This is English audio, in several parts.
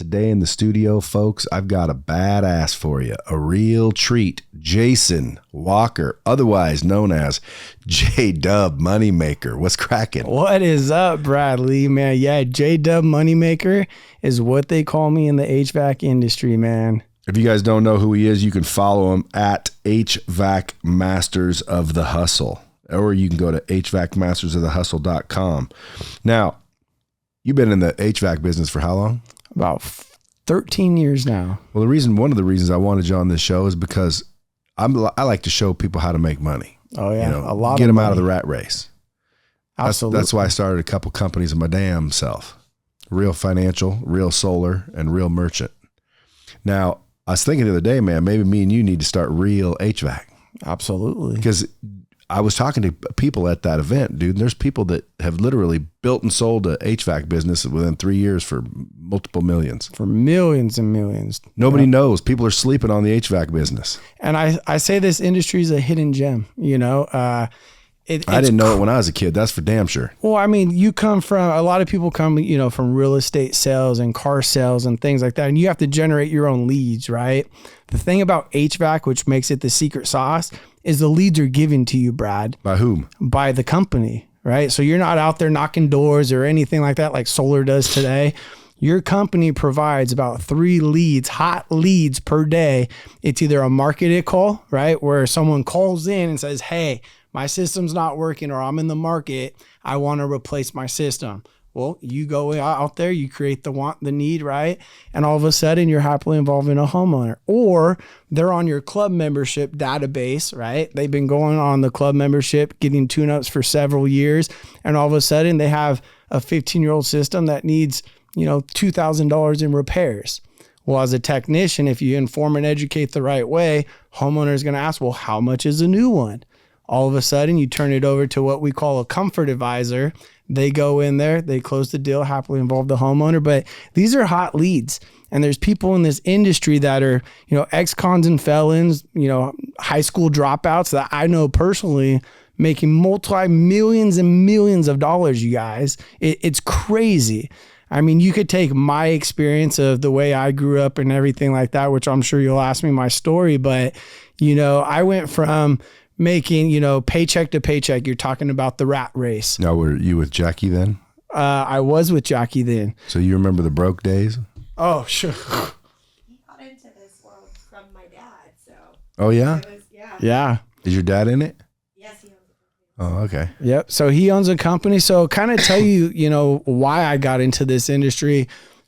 Today in the studio, folks, I've got a badass for you, a real treat. Jason Walker, otherwise known as J-Dub Moneymaker. What's cracking? What is up, Bradley, man? Yeah, J-Dub Moneymaker is what they call me in the HVAC industry, man. If you guys don't know who he is, you can follow him at HVAC Masters of the Hustle, or you can go to hvacmastersofthehustle.com. Now, you've been in the HVAC business for how long? About 13 years now. Well, one of the reasons I wanted you on this show is because I like to show people how to make money. Oh yeah, a lot. Get them out of the rat race. Absolutely. That's why I started a couple companies of my damn self. Real Financial, Real Solar, and Real Merchant. Now, I was thinking the other day, man, maybe me and you need to start Real HVAC. Absolutely. Because I was talking to people at that event, dude, and there's people that have literally built and sold a HVAC business within 3 years for multiple millions. For millions and millions. Nobody knows. People are sleeping on the HVAC business. And I say this industry is a hidden gem, you know. I didn't know it when I was a kid. That's for damn sure. Well, I mean, a lot of people come, you know, from real estate sales and car sales and things like that. And you have to generate your own leads, right? The thing about HVAC, which makes it the secret sauce, is the leads are given to you, Brad. By whom? By the company, right? So you're not out there knocking doors or anything like that like solar does today. Your company provides about 3 leads, hot leads per day. It's either a marketed call, right? Where someone calls in and says, hey, my system's not working, or I'm in the market, I want to replace my system. Well, you go out there, you create the want, the need, right? And all of a sudden you're happily involved in a homeowner, or they're on your club membership database, right? They've been going on the club membership, getting tune-ups for several years. And all of a sudden they have a 15-year-old system that needs, you know, $2,000 in repairs. Well, as a technician, if you inform and educate the right way, homeowner is going to ask, well, how much is a new one? All of a sudden you turn it over to what we call a comfort advisor. They go in there, they close the deal, happily involve the homeowner. But these are hot leads. And there's people in this industry that are, you know, ex-cons and felons, you know, high school dropouts that I know personally, making multi-millions and millions of dollars, you guys. It's crazy. I mean, you could take my experience of the way I grew up and everything like that, which I'm sure you'll ask me my story. But, you know, I went from making, you know, paycheck to paycheck. You're talking about the rat race. Now, were you with Jackie then? I was with Jackie then. So you remember the broke days? Oh, sure. He got into this world from my dad, so. Oh, yeah? Yeah. Is your dad in it? Yes, he owns a company. Oh, okay. Yep. So he owns a company. So kind of tell you, you know, why I got into this industry.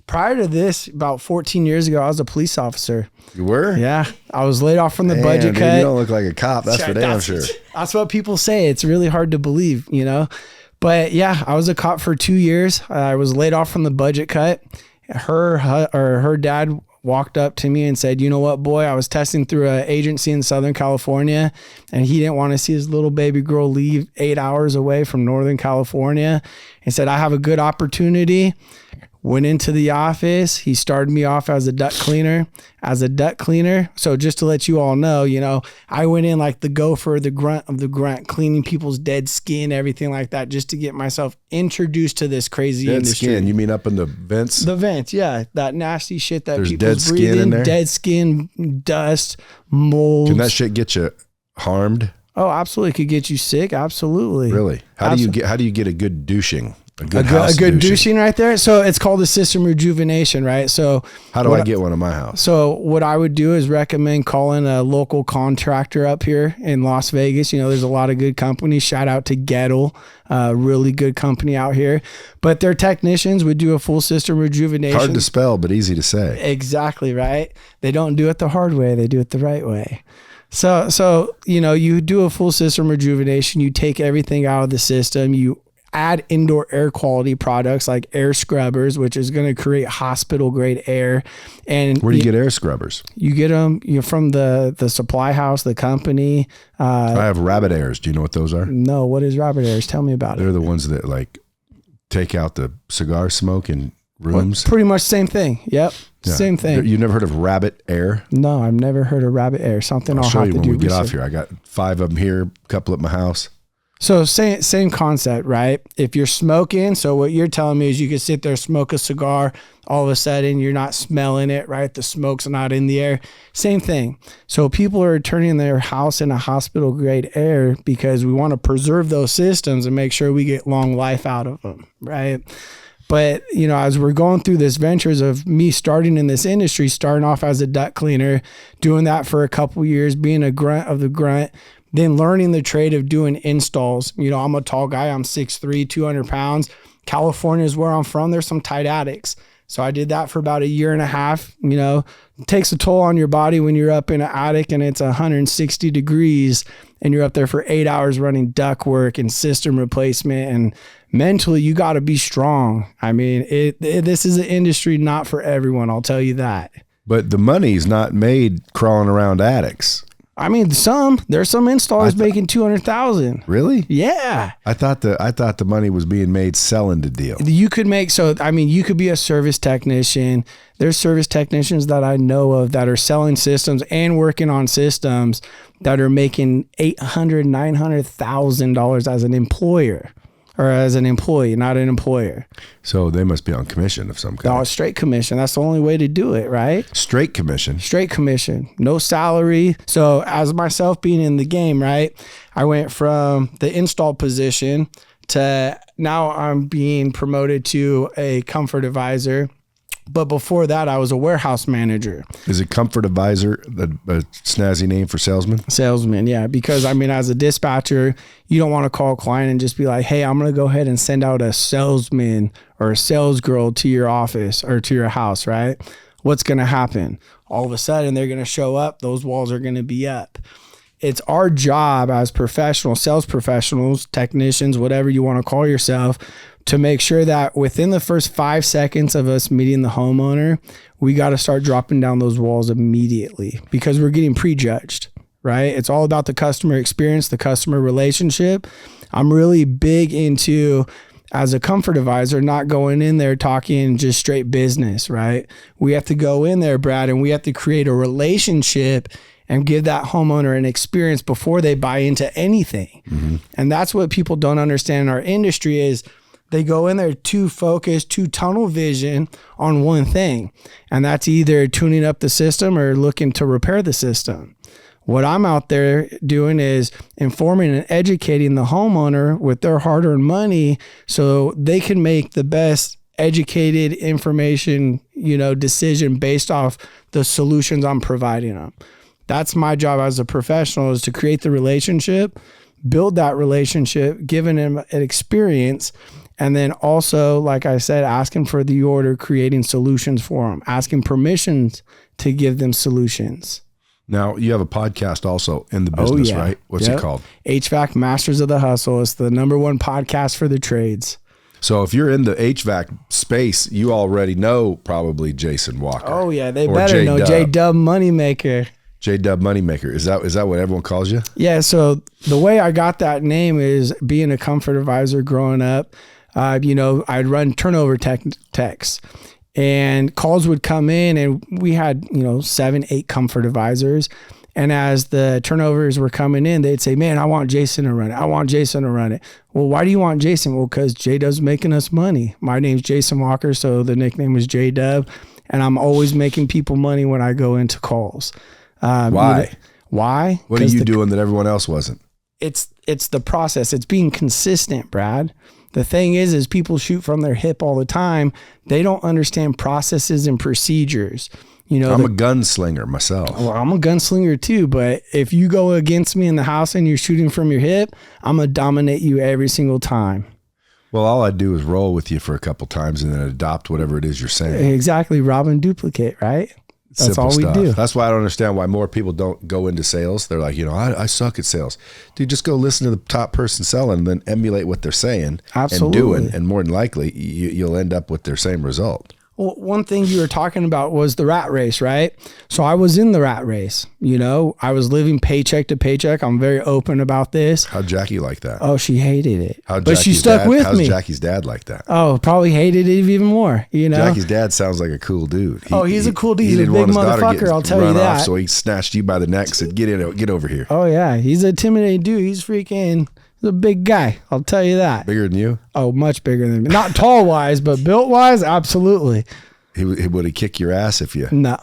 Prior to this, about 14 years ago, I was a police officer. You were? Yeah. I was laid off from the budget dude, cut. You don't look like a cop. That's for damn sure. That's what people say. It's really hard to believe, you know? But yeah, I was a cop for 2 years. I was laid off from the budget cut. Her dad walked up to me and said, you know what, boy, I was testing through an agency in Southern California, and he didn't want to see his little baby girl leave 8 hours away from Northern California. He said, I have a good opportunity. Went into the office. He started me off as a duct cleaner. So just to let you all know, you know, I went in like the gopher, the grunt of the grunt, cleaning people's dead skin, everything like that, just to get myself introduced to this crazy industry. Dead skin? You mean up in the vents? The vents, yeah. That nasty shit that There's people's dead breathing. Skin in there? Dead skin, dust, mold. Can that shit get you harmed? Oh, absolutely. It could get you sick. Absolutely. Really? How do you get a good douching? A good douching right there. So it's called a system rejuvenation, right? So how do I get one in my house? So what I would do is recommend calling a local contractor up here in Las Vegas. You know, there's a lot of good companies. Shout out to Gettle, really good company out here. But their technicians would do a full system rejuvenation. Hard to spell, but easy to say. Exactly, right? They don't do it the hard way. They do it the right way. So you know, you do a full system rejuvenation. You take everything out of the system. You add indoor air quality products like air scrubbers, which is going to create hospital grade air. And where do you get air scrubbers? You get them from the supply house, the company. I have rabbit airs. Do you know what those are? No. What is rabbit airs? Tell me about it. They're the ones that like take out the cigar smoke in rooms. Well, pretty much same thing. Yep. Yeah. Same thing. You never heard of rabbit air? No, I've never heard of rabbit air. Something I'll show have you to when do we get research. off here. I got 5 of them here, a couple at my house. So same concept, right? If you're smoking, so what you're telling me is you can sit there, smoke a cigar. all of a sudden you're not smelling it, right? The smoke's not in the air. Same thing. So people are turning their house into hospital grade air because we want to preserve those systems and make sure we get long life out of them, right? But, you know, as we're going through this ventures of me starting in this industry, starting off as a duct cleaner, doing that for a couple years, being a grunt of the grunt, then learning the trade of doing installs. You know, I'm a tall guy. I'm 6'3", 200 pounds. California is where I'm from. There's some tight attics. So I did that for about a year and a half. You know, it takes a toll on your body when you're up in an attic and it's 160 degrees and you're up there for 8 hours running duct work and system replacement. And mentally, you got to be strong. I mean, this is an industry not for everyone. I'll tell you that. But the money's not made crawling around attics. I mean, there's some installers making 200,000. Really? Yeah. I thought the money was being made selling the deal. You could you could be a service technician. There's service technicians that I know of that are selling systems and working on systems that are making $800,000, $900,000 as an employer. Or as an employee, not an employer. So they must be on commission of some kind. No, straight commission. That's the only way to do it, right? Straight commission. Straight commission. No salary. So as myself being in the game, right, I went from the install position to now I'm being promoted to a comfort advisor. But before that, I was a warehouse manager. Is it comfort advisor a snazzy name for salesman? Salesman, yeah. Because, I mean, as a dispatcher, you don't want to call a client and just be like, hey, I'm going to go ahead and send out a salesman or a sales girl to your office or to your house, right? What's going to happen? All of a sudden, they're going to show up. Those walls are going to be up. It's our job as professionals, sales professionals, technicians, whatever you want to call yourself, to make sure that within the first 5 seconds of us meeting the homeowner, we got to start dropping down those walls immediately because we're getting prejudged, right? It's all about the customer experience, the customer relationship. I'm really big into, as a comfort advisor, not going in there talking just straight business, right? We have to go in there, Brad, and we have to create a relationship and give that homeowner an experience before they buy into anything. Mm-hmm. And that's what people don't understand in our industry is they go in there too focused, too tunnel vision on one thing. And that's either tuning up the system or looking to repair the system. What I'm out there doing is informing and educating the homeowner with their hard-earned money so they can make the best educated information, decision based off the solutions I'm providing them. That's my job as a professional, is to create the relationship, build that relationship, giving them an experience, and then also, like I said, asking for the order, creating solutions for them, asking permissions to give them solutions. Now, you have a podcast also in the business, right? What's it called? HVAC Masters of the Hustle. It's the #1 podcast for the trades. So if you're in the HVAC space, you already know probably Jason Walker. Oh, yeah. They better know J-Dub Moneymaker. J-Dub Moneymaker. Is that what everyone calls you? Yeah. So the way I got that name is being a comfort advisor growing up. I'd run turnover techs and calls would come in and we had, 7, 8 comfort advisors. And as the turnovers were coming in, they'd say, man, I want Jason to run it. I want Jason to run it. Well, why do you want Jason? Well, because J-Dub's making us money. My name's Jason Walker, so the nickname is J-Dub. And I'm always making people money when I go into calls. Why? Why? What are you doing that everyone else wasn't? It's the process. It's being consistent, Brad. The thing is people shoot from their hip all the time. They don't understand processes and procedures. I'm a gunslinger myself. Well, I'm a gunslinger too, but if you go against me in the house and you're shooting from your hip, I'm going to dominate you every single time. Well, all I do is roll with you for a couple times and then adopt whatever it is you're saying. Exactly. Rob and duplicate, right? That's Simple all we stuff. do. That's why I don't understand why more people don't go into sales. They're like, I suck at sales. Dude, just go listen to the top person selling and then emulate what they're saying. Absolutely. And doing. And more than likely, you'll end up with their same result. Well, one thing you were talking about was the rat race, right? So I was in the rat race. I was living paycheck to paycheck. I'm very open about this. How'd Jackie like that? Oh, she hated it. But she stuck with me. How's Jackie's dad like that? Oh, probably hated it even more. Jackie's dad sounds like a cool dude. He's a cool dude. He's a big motherfucker. I'll tell you that. So he snatched you by the neck and said, get over here. Oh, yeah. He's an intimidating dude. He's a big guy. I'll tell you that. Bigger than you? Oh, much bigger than me. Not tall wise, but built wise, absolutely. He would he kick your ass if you. No.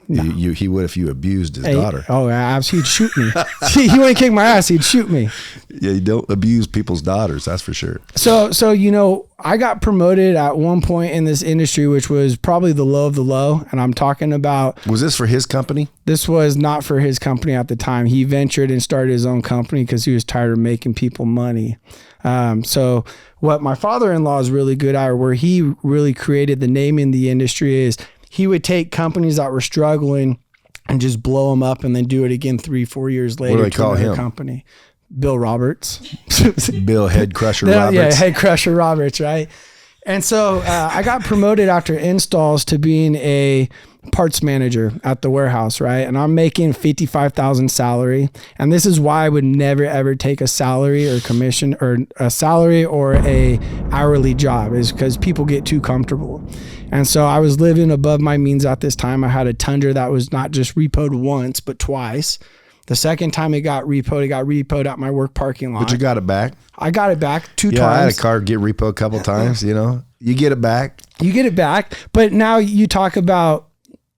He would if you abused his daughter. Oh, absolutely. He'd shoot me. He wouldn't kick my ass. He'd shoot me. Yeah, you don't abuse people's daughters. That's for sure. So I got promoted at one point in this industry, which was probably the low of the low. And I'm talking about. Was this for his company? This was not for his company at the time. He ventured and started his own company because he was tired of making people money. So what my father-in-law is really good at, or where he really created the name in the industry, is he would take companies that were struggling and just blow them up and then do it again 3-4 years later. What do they call him? Company. Bill Roberts. Bill Head Crusher Roberts. Yeah, Head Crusher Roberts, right? And so I got promoted after installs to being a parts manager at the warehouse, right? And I'm making $55,000 salary. And this is why I would never ever take a salary or commission, or a salary or a hourly job, is because people get too comfortable. And so I was living above my means at this time. I had a Tundra that was not just repoed once, but twice. The second time it got repoed at my work parking lot. But you got it back? I got it back two times. Yeah, I had a car get repoed a couple times, you get it back. You get it back. But now you talk about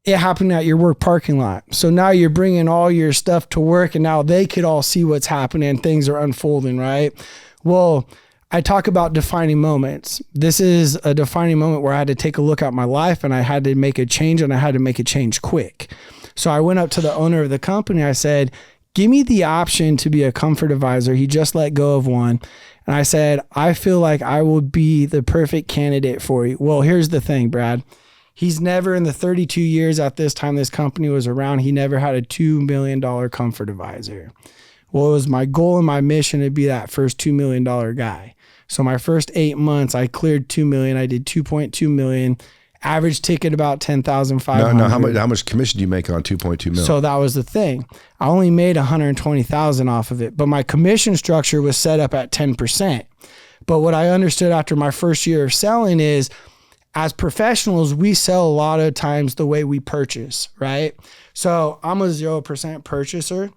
it happening at your work parking lot. So now you're bringing all your stuff to work, and now they could all see what's happening. Things are unfolding, right? Well, I talk about defining moments. This is a defining moment where I had to take a look at my life, and I had to make a change, and I had to make a change quick. So I went up to the owner of the company. I said, give me the option to be a comfort advisor. He just let go of one. And I said, I feel like I will be the perfect candidate for you. Well, here's the thing, Brad. He's never, in the 32 years at this time this company was around, he never had a $2 million comfort advisor. Well, it was my goal and my mission to be that first $2 million guy. So my first 8 months, I cleared $2 million. I did $2.2 million. Average ticket about $10,500. No, how much commission do you make on 2.2 million? So that was the thing. I only made $120,000 off of it, but my commission structure was set up at 10%. But what I understood after my first year of selling is, as professionals, we sell a lot of times the way we purchase, right? So I'm a 0% purchaser.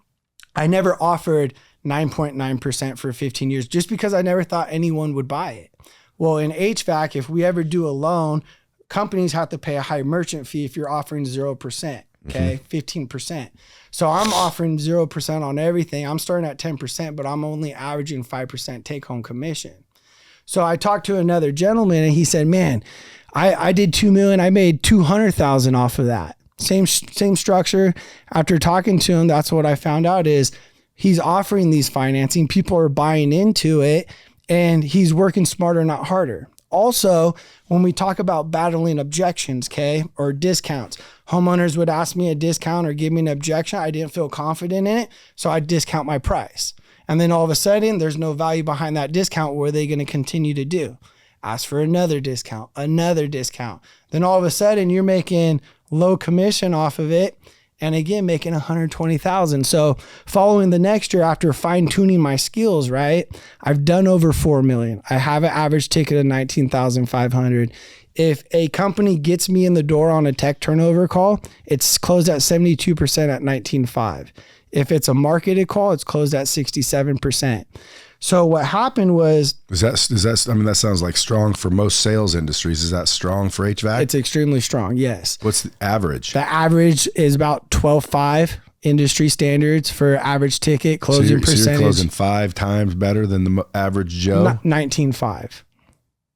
I never offered 9.9% for 15 years just because I never thought anyone would buy it. Well, in HVAC, if we ever do a loan, companies have to pay a high merchant fee if you're offering 0%, okay, 15%. So I'm offering 0% on everything. I'm starting at 10%, but I'm only averaging 5% take home commission. So I talked to another gentleman, and he said, man, I did $2 million. I made $200,000 off of that. Same structure. After talking to him, that's what I found out is he's offering these financing. People are buying into it, and he's working smarter, not harder. Also, when we talk about battling objections, okay, or discounts, homeowners would ask me a discount or give me an objection. I didn't feel confident in it, so I discount my price. And then all of a sudden, there's no value behind that discount. What are they going to continue to do? Ask for another discount. Then all of a sudden, you're making low commission off of it, and again, making $120,000. So following the next year, after fine tuning my skills, right, I've done over $4 million. I have an average ticket of $19,500. If a company gets me in the door on a tech turnover call, it's closed at 72% at $19,500. If it's a marketed call, it's closed at 67%. So what happened was... Is that, I mean, that sounds like strong for most sales industries. Is that strong for HVAC? It's extremely strong, yes. What's the average? The average is about 12.5 industry standards for average ticket closing percentage. So you're closing 5 times better than the average Joe? 19.5.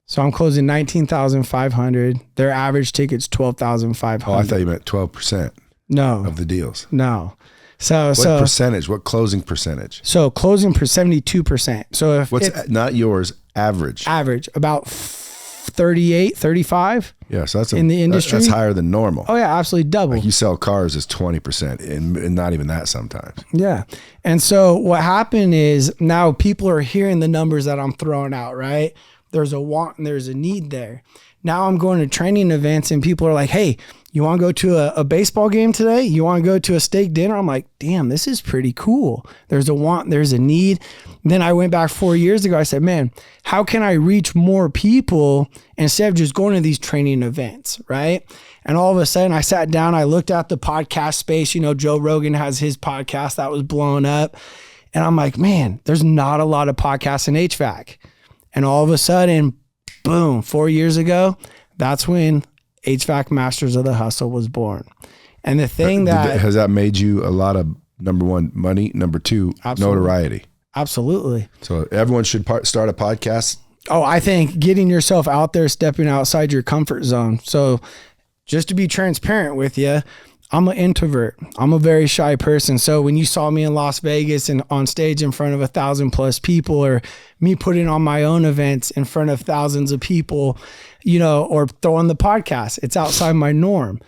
So I'm closing 19,500. Their average ticket's 12,500. Oh, I thought you meant 12%. No. Of the deals. No. So what percentage? What closing percentage? So closing for 72%. So if what's not yours, average about 38, 35. Yeah, so that's in the industry. That's higher than normal. Oh yeah, absolutely double. Like you sell cars as 20%, and not even that sometimes. Yeah, and so what happened is now people are hearing the numbers that I'm throwing out. Right, there's a want and there's a need there. Now I'm going to training events, and people are like, "Hey, you want to go to a baseball game today? You want to go to a steak dinner?" I'm like, damn, this is pretty cool. There's a want, there's a need. And then I went back 4 years ago. I said, man, how can I reach more people instead of just going to these training events, right? And all of a sudden I sat down, I looked at the podcast space. You know, Joe Rogan has his podcast that was blowing up. And I'm like, man, there's not a lot of podcasts in HVAC. And all of a sudden, boom, 4 years ago, that's when HVAC Masters of the Hustle was born. And the thing that has that made you a lot of, number one, money, number two, notoriety. Absolutely. So everyone should start a podcast. Oh, I think getting yourself out there, stepping outside your comfort zone. So just to be transparent with you, I'm an introvert. I'm a very shy person. So when you saw me in Las Vegas and on stage in front of 1,000+ people, or me putting on my own events in front of thousands of people, you know, or throwing the podcast, it's outside my norm.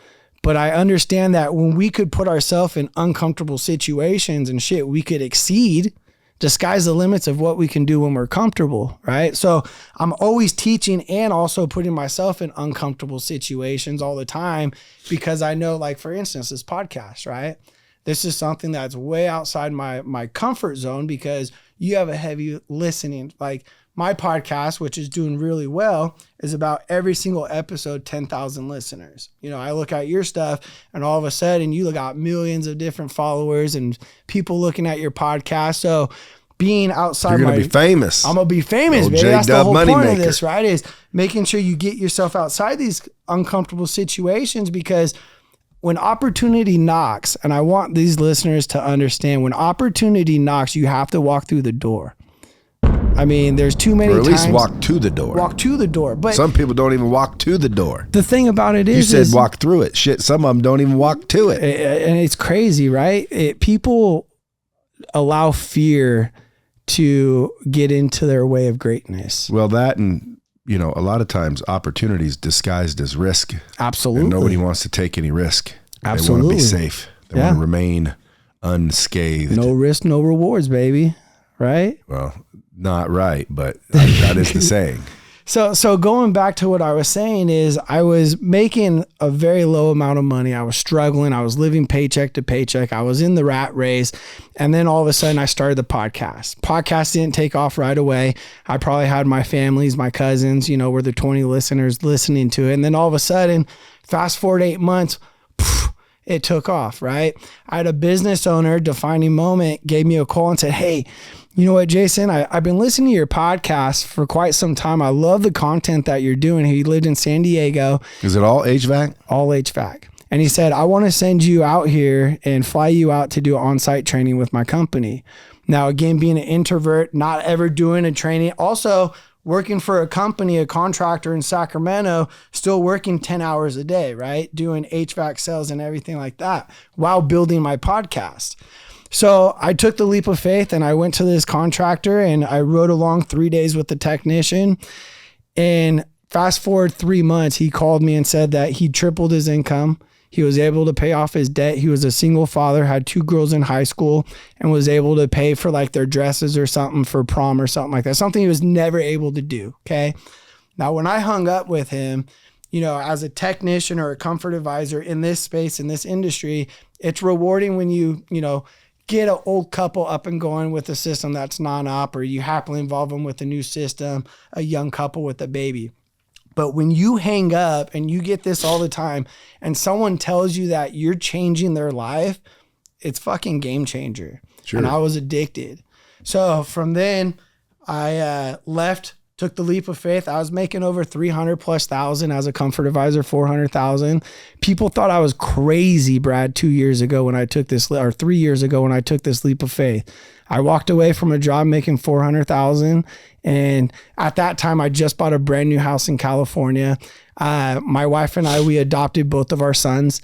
But I understand that when we could put ourselves in uncomfortable situations and shit, we could exceed. The sky's the limits of what we can do when we're comfortable, right? So I'm always teaching and also putting myself in uncomfortable situations all the time, because I know, like, for instance, this podcast, right? This is something that's way outside my comfort zone, because you have a heavy listening. Like my podcast, which is doing really well, is about every single episode, 10,000 listeners. You know, I look at your stuff and all of a sudden you got millions of different followers and people looking at your podcast. So being outside, you're going to be famous. I'm going to be famous, Old baby. That's the whole money point maker. of this, right? Is making sure you get yourself outside these uncomfortable situations, because when opportunity knocks, and I want these listeners to understand, when opportunity knocks, you have to walk through the door. I mean, there's too many times. Or at least walk to the door. Walk to the door. But some people don't even walk to the door. the thing about it You is, said walk through it. Shit, some of them don't even walk to it. and it's crazy, right? People allow fear to get into their way of greatness. Well, that, and, you know, a lot of times opportunities disguised as risk. Absolutely. And nobody wants to take any risk. Absolutely. They want to be safe. They want to remain unscathed. No risk, no rewards, baby. Right? Well, not right, but that is the saying. So going back to what I was saying is, I was making a very low amount of money. I was struggling. I was living paycheck to paycheck. I was in the rat race. And then all of a sudden I started the podcast. Podcast didn't take off right away. I probably had my families, my cousins, you know, were the 20 listeners listening to it. And then all of a sudden, fast forward 8 months, it took off, right? I had a business owner, Defining Moment, gave me a call and said, hey, you know what, Jason, I've been listening to your podcast for quite some time. I love the content that you're doing. He lived in San Diego. Is it all HVAC? All HVAC. And he said, I want to send you out here and fly you out to do on-site training with my company. Now, again, being an introvert, not ever doing a training, also working for a company, a contractor in Sacramento, still working 10 hours a day, right? Doing HVAC sales and everything like that while building my podcast. So I took the leap of faith and I went to this contractor and I rode along 3 days with the technician. And fast forward 3 months, he called me and said that he tripled his income. He was able to pay off his debt. He was a single father, had 2 girls in high school, and was able to pay for like their dresses or something for prom or something like that. Something he was never able to do. Okay. Now, when I hung up with him, you know, as a technician or a comfort advisor in this space, in this industry, it's rewarding when you know, get an old couple up and going with a system that's non-op, or you happily involve them with a new system, a young couple with a baby. But when you hang up, and you get this all the time, and someone tells you that you're changing their life, it's fucking game changer. Sure. And I was addicted. So from then I left, took the leap of faith. I was making over 300,000+ as a comfort advisor, 400,000. People thought I was crazy, Brad, 2 years ago when I took this, or 3 years ago when I took this leap of faith. I walked away from a job making 400,000. And at that time, I just bought a brand new house in California. My wife and I, we adopted both of our sons.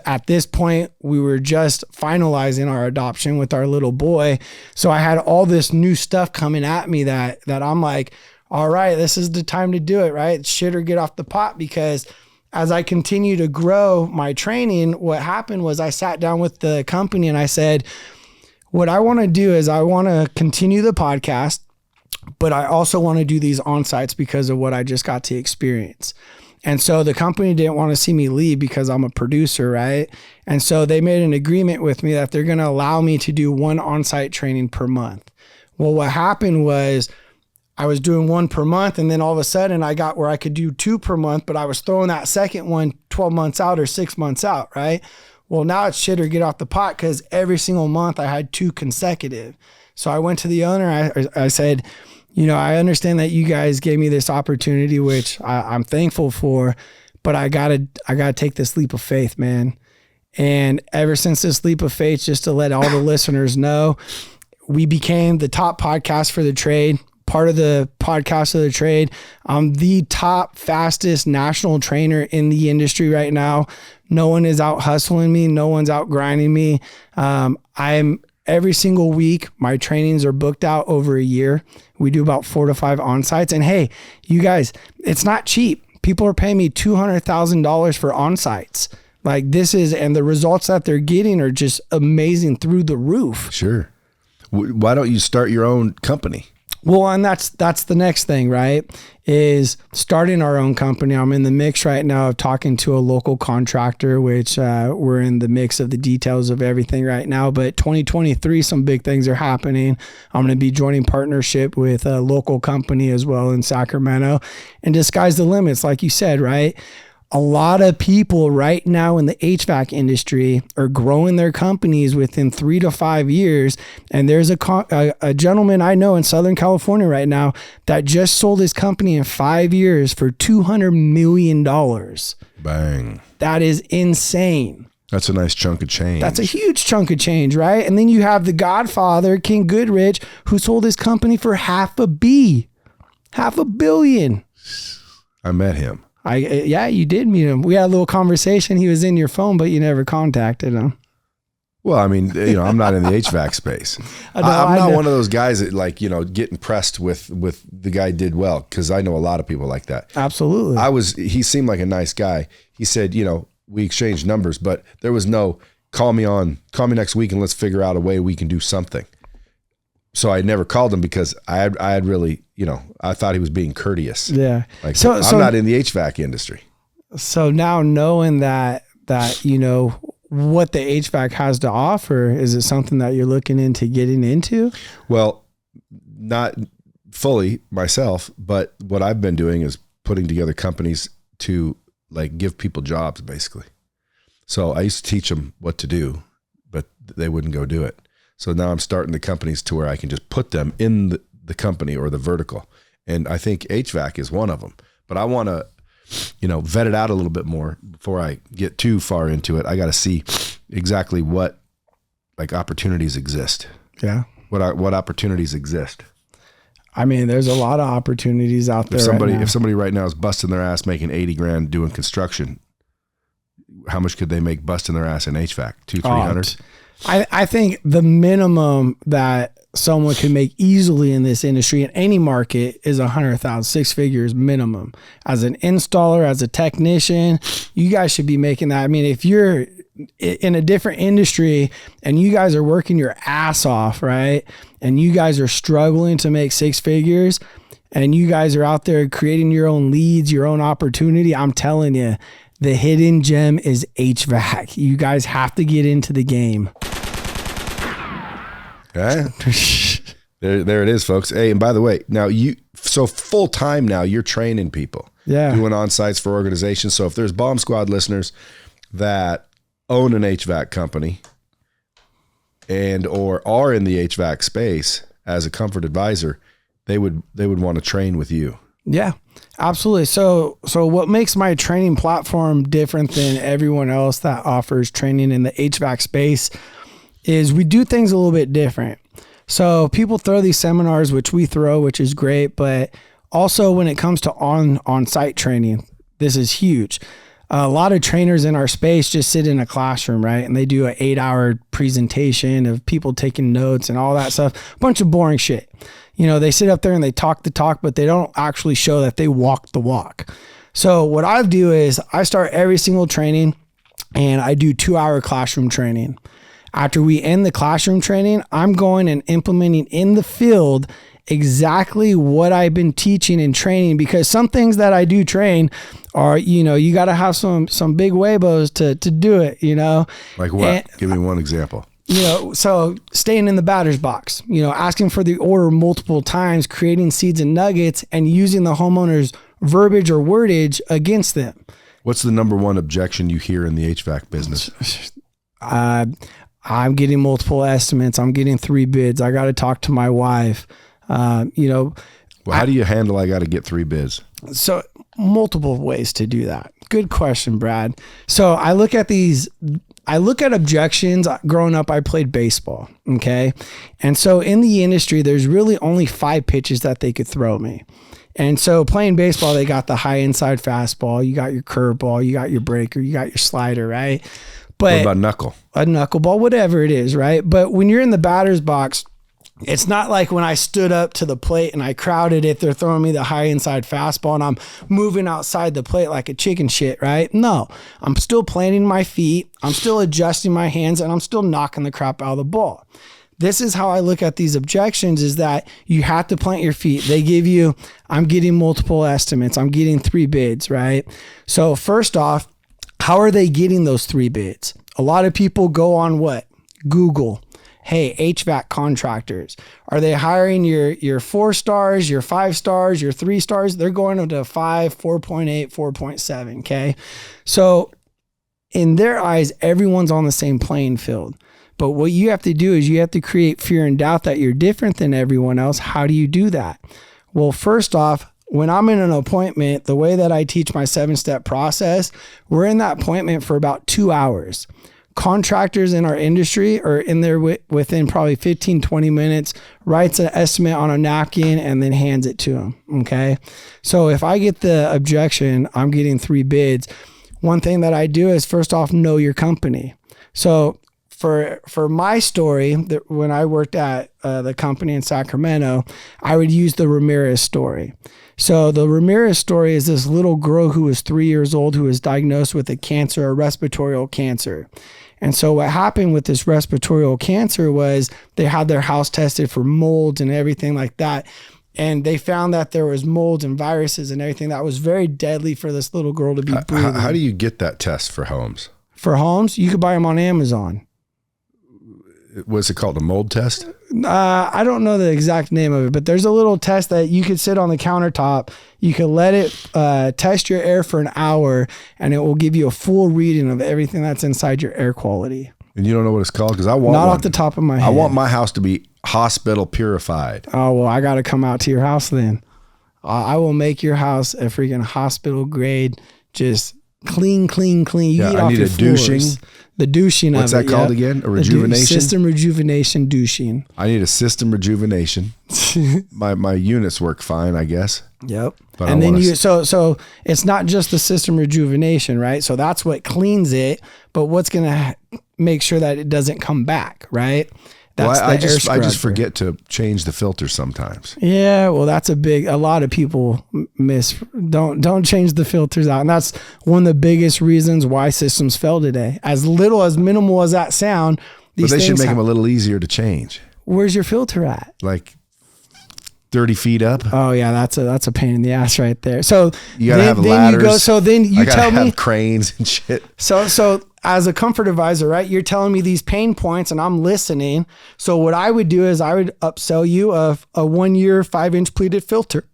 At this point, we were just finalizing our adoption with our little boy. So I had all this new stuff coming at me that I'm like, all right, this is the time to do it, right? Shit or get off the pot. Because as I continue to grow my training, what happened was I sat down with the company and I said, what I want to do is I want to continue the podcast, but I also want to do these on-sites because of what I just got to experience. And so the company didn't want to see me leave because I'm a producer, right? And so they made an agreement with me that they're going to allow me to do 1 on-site training per month. Well, what happened was I was doing 1 per month, and then all of a sudden I got where I could do 2 per month, but I was throwing that second one 12 months out or 6 months out, right? Well, now it's shit or get off the pot, because every single month I had 2 consecutive. So I went to the owner. I said, I understand that you guys gave me this opportunity, which I'm thankful for, but I gotta take this leap of faith, man. And ever since this leap of faith, just to let all the listeners know, we became the top podcast for the trade, part of the podcast of the trade. I'm the top fastest national trainer in the industry right now. No one is out hustling me. No one's out grinding me. I'm every single week. My trainings are booked out over a year. We do about 4 to 5 on-sites. And hey, you guys, it's not cheap. People are paying me $200,000 for on-sites. Like this is, and the results that they're getting are just amazing through the roof. Sure. Why don't you start your own company? Well, and that's the next thing, right? Is starting our own company. I'm in the mix right now of talking to a local contractor, which we're in the mix of the details of everything right now. But 2023, some big things are happening. I'm going to be joining partnership with a local company as well in Sacramento, and sky's the limits, like you said, right? A lot of people right now in the HVAC industry are growing their companies within 3 to 5 years. And there's a gentleman I know in Southern California right now that just sold his company in 5 years for $200 million. Bang. That is insane. That's a nice chunk of change. That's a huge chunk of change, right? And then you have the Godfather, King Goodrich, who sold his company for $500 million. I met him. Yeah, you did meet him. We had a little conversation. He was in your phone, but you never contacted him. Well, I mean, I'm not in the HVAC space. I'm not one of those guys that get impressed with the guy did well, because I know a lot of people like that. Absolutely. He seemed like a nice guy. He said, we exchanged numbers, but there was no call me next week and let's figure out a way we can do something. So I never called him because I had really, I thought he was being courteous. Yeah. Like, so I'm not in the HVAC industry. So now knowing that, what the HVAC has to offer, is it something that you're looking into getting into? Well, not fully myself, but what I've been doing is putting together companies to give people jobs, basically. So I used to teach them what to do, but they wouldn't go do it. So now I'm starting the companies to where I can just put them in the company or the vertical. And I think HVAC is one of them, but I want to, vet it out a little bit more before I get too far into it. I got to see exactly what opportunities exist. Yeah. What opportunities exist. I mean, there's a lot of opportunities out there. If somebody right now is busting their ass making $80,000 doing construction, how much could they make busting their ass in HVAC? 200-300? I think the minimum that someone can make easily in this industry in any market is 100,000, 6 figures minimum. As an installer, as a technician, you guys should be making that. I mean, if you're in a different industry and you guys are working your ass off, right? And you guys are struggling to make 6 figures and you guys are out there creating your own leads, your own opportunity, I'm telling you, the hidden gem is HVAC. You guys have to get into the game. Yeah. There it is, folks. Hey, and by the way, now so full time now you're training people. Yeah. Doing on-sites for organizations. So if there's Bomb Squad listeners that own an HVAC company and or are in the HVAC space as a comfort advisor, they would want to train with you. Yeah, absolutely. So what makes my training platform different than everyone else that offers training in the HVAC space is we do things a little bit different. So people throw these seminars, which we throw, which is great, but also when it comes to on-site training, this is huge. A lot of trainers in our space just sit in a classroom, right? And they do an 8-hour presentation of people taking notes and all that stuff. A bunch of boring shit. They sit up there and they talk the talk, but they don't actually show that they walk the walk. So what I do is I start every single training and I do 2-hour classroom training. After we end the classroom training, I'm going and implementing in the field exactly what I've been teaching and training, because some things that I do train are, you got to have some big huevos to do it, Like what? And, give me one example. So staying in the batter's box, asking for the order multiple times, creating seeds and nuggets, and using the homeowner's verbiage or wordage against them. What's the number one objection you hear in the HVAC business? I'm getting multiple estimates. I'm getting 3 bids. I got to talk to my wife. Well, how do you handle, I got to get 3 bids? So multiple ways to do that. Good question, Brad. So I look at objections. Growing up, I played baseball. Okay. And so in the industry, there's really only 5 pitches that they could throw me. And so playing baseball, they got the high inside fastball. You got your curveball, you got your breaker, you got your slider, right? But what about knuckle? A knuckleball, whatever it is, right? But when you're in the batter's box, it's not like when I stood up to the plate and I crowded it, they're throwing me the high inside fastball and I'm moving outside the plate like a chicken shit, right? No, I'm still planting my feet. I'm still adjusting my hands and I'm still knocking the crap out of the ball. This is how I look at these objections, is that you have to plant your feet. They give you, I'm getting multiple estimates. I'm getting 3 bids, right? So first off, how are they getting those 3 bids? A lot of people go on what? Google. Hey, HVAC contractors. Are they hiring your 4 stars, your 5 stars, your 3 stars? They're going up to 5, 4.8, 4.7. Okay. So in their eyes, everyone's on the same playing field. But what you have to do is you have to create fear and doubt that you're different than everyone else. How do you do that? Well, first off, when I'm in an appointment, the way that I teach my 7-step process, we're in that appointment for about 2 hours. Contractors in our industry are in there within probably 15, 20 minutes, writes an estimate on a napkin and then hands it to them. Okay. So if I get the objection, I'm getting 3 bids. One thing that I do is first off, know your company. So for my story, when I worked at the company in Sacramento, I would use the Ramirez story. So the Ramirez story is this little girl who was 3 years old who was diagnosed with a respiratory cancer. And so what happened with this respiratory cancer was they had their house tested for molds and everything like that. And they found that there was molds and viruses and everything that was very deadly for this little girl to be breathing. How do you get that test for homes? For homes, you could buy them on Amazon. What's it called? A mold test? I don't know the exact name of it, but there's a little test that you could sit on the countertop. You could let it test your air for an hour, and it will give you a full reading of everything that's inside your air quality. And you don't know what it's called? Because I want Not one. off the top of my head. I want my house to be hospital purified. Oh, well, I got to come out to your house then. I will make your house a freaking hospital grade, just clean. You Yeah, eat I off need your a floors. douching. The douching What's of it. that called yeah. again? A rejuvenation? System rejuvenation douching. I need a system rejuvenation. my units work fine, I guess. Yep. But and then so it's not just the system rejuvenation, right? So that's what cleans it, but what's going to make sure that it doesn't come back, right? That's I just forget to change the filter sometimes. Yeah, well, that's a lot of people don't change the filters out. And that's one of the biggest reasons why systems fail today. As minimal as that sound, But they should make them a little easier to change. Where's your filter at? Like 30 feet up. Oh yeah, that's a pain in the ass right there. So you gotta have ladders. Then you tell me cranes and shit. So as a comfort advisor, right, you're telling me these pain points and I'm listening. So what I would do is I would upsell you a 1-year 5-inch pleated filter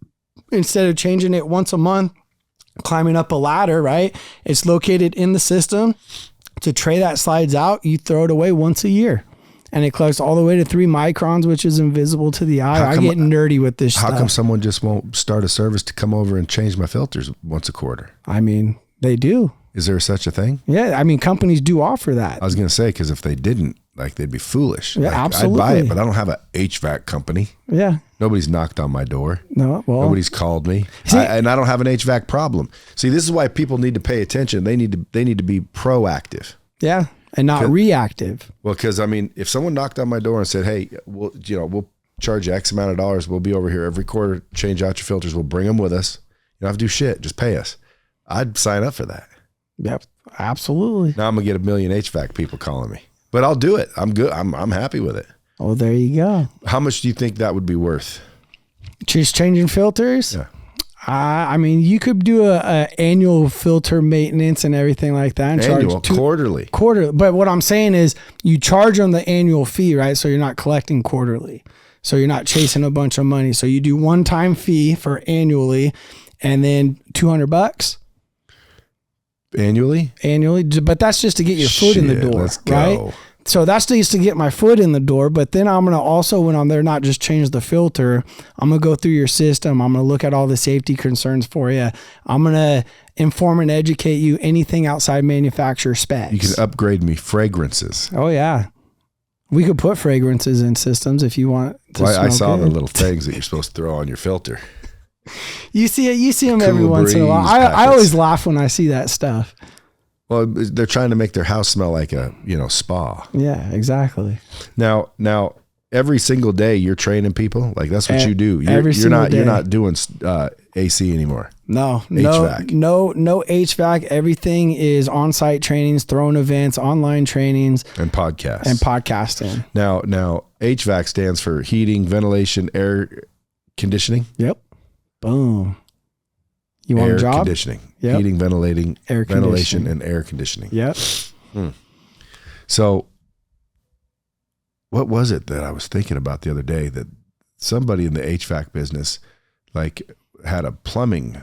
instead of changing it once a month, climbing up a ladder, right? It's located in the system. It's a tray that slides out. You throw it away once a year. And it collects all the way to 3 microns, which is invisible to the eye. I get nerdy with this stuff. How come someone just won't start a service to come over and change my filters once a quarter? I mean, they do. Is there such a thing? Yeah, I mean, companies do offer that. I was going to say, because if they didn't, they'd be foolish. Yeah, absolutely. I'd buy it, but I don't have an HVAC company. Yeah. Nobody's knocked on my door. No, well. Nobody's called me. And I don't have an HVAC problem. See, this is why people need to pay attention. They need to be proactive. Yeah, and not reactive. Well, because, I mean, if someone knocked on my door and said, hey, we'll charge you X amount of dollars. We'll be over here every quarter, change out your filters. We'll bring them with us. You don't have to do shit. Just pay us. I'd sign up for that. Yep, absolutely. Now I'm gonna get 1 million HVAC people calling me, but I'll do it. I'm good. I'm happy with it. Oh, there you go. How much do you think that would be worth? Just changing filters? Yeah. I mean, you could do a annual filter maintenance and everything like that. And Quarterly. But what I'm saying is you charge them the annual fee, right? So you're not collecting quarterly. So you're not chasing a bunch of money. So you do one-time fee for annually and then $200. Annually, but that's just to get your foot in the door, let's right? go. So that's just to get my foot in the door. But then I'm going to also, when I'm there, not just change the filter. I'm going to go through your system. I'm going to look at all the safety concerns for you. I'm going to inform and educate you anything outside manufacturer specs. You can upgrade me fragrances. Oh yeah. We could put fragrances in systems if you want to smell I saw good. the little things that you're supposed to throw on your filter. You see it. You see them Cool every once in a while. breeze I packets. always laugh when I see that stuff. Well, they're trying to make their house smell like a, spa. Yeah, exactly. Now, every single day you're training people. Like that's what you do. You're not doing AC anymore. No HVAC. No HVAC. Everything is on-site trainings, throwing events, online trainings, And podcasts. and podcasting. Now HVAC stands for heating, ventilation, air conditioning. Yep. Boom. You want Air a job? conditioning. Yep. Heating, ventilation, Air conditioning. and air conditioning. Yep. So what was it that I was thinking about the other day that somebody in the HVAC business like had a plumbing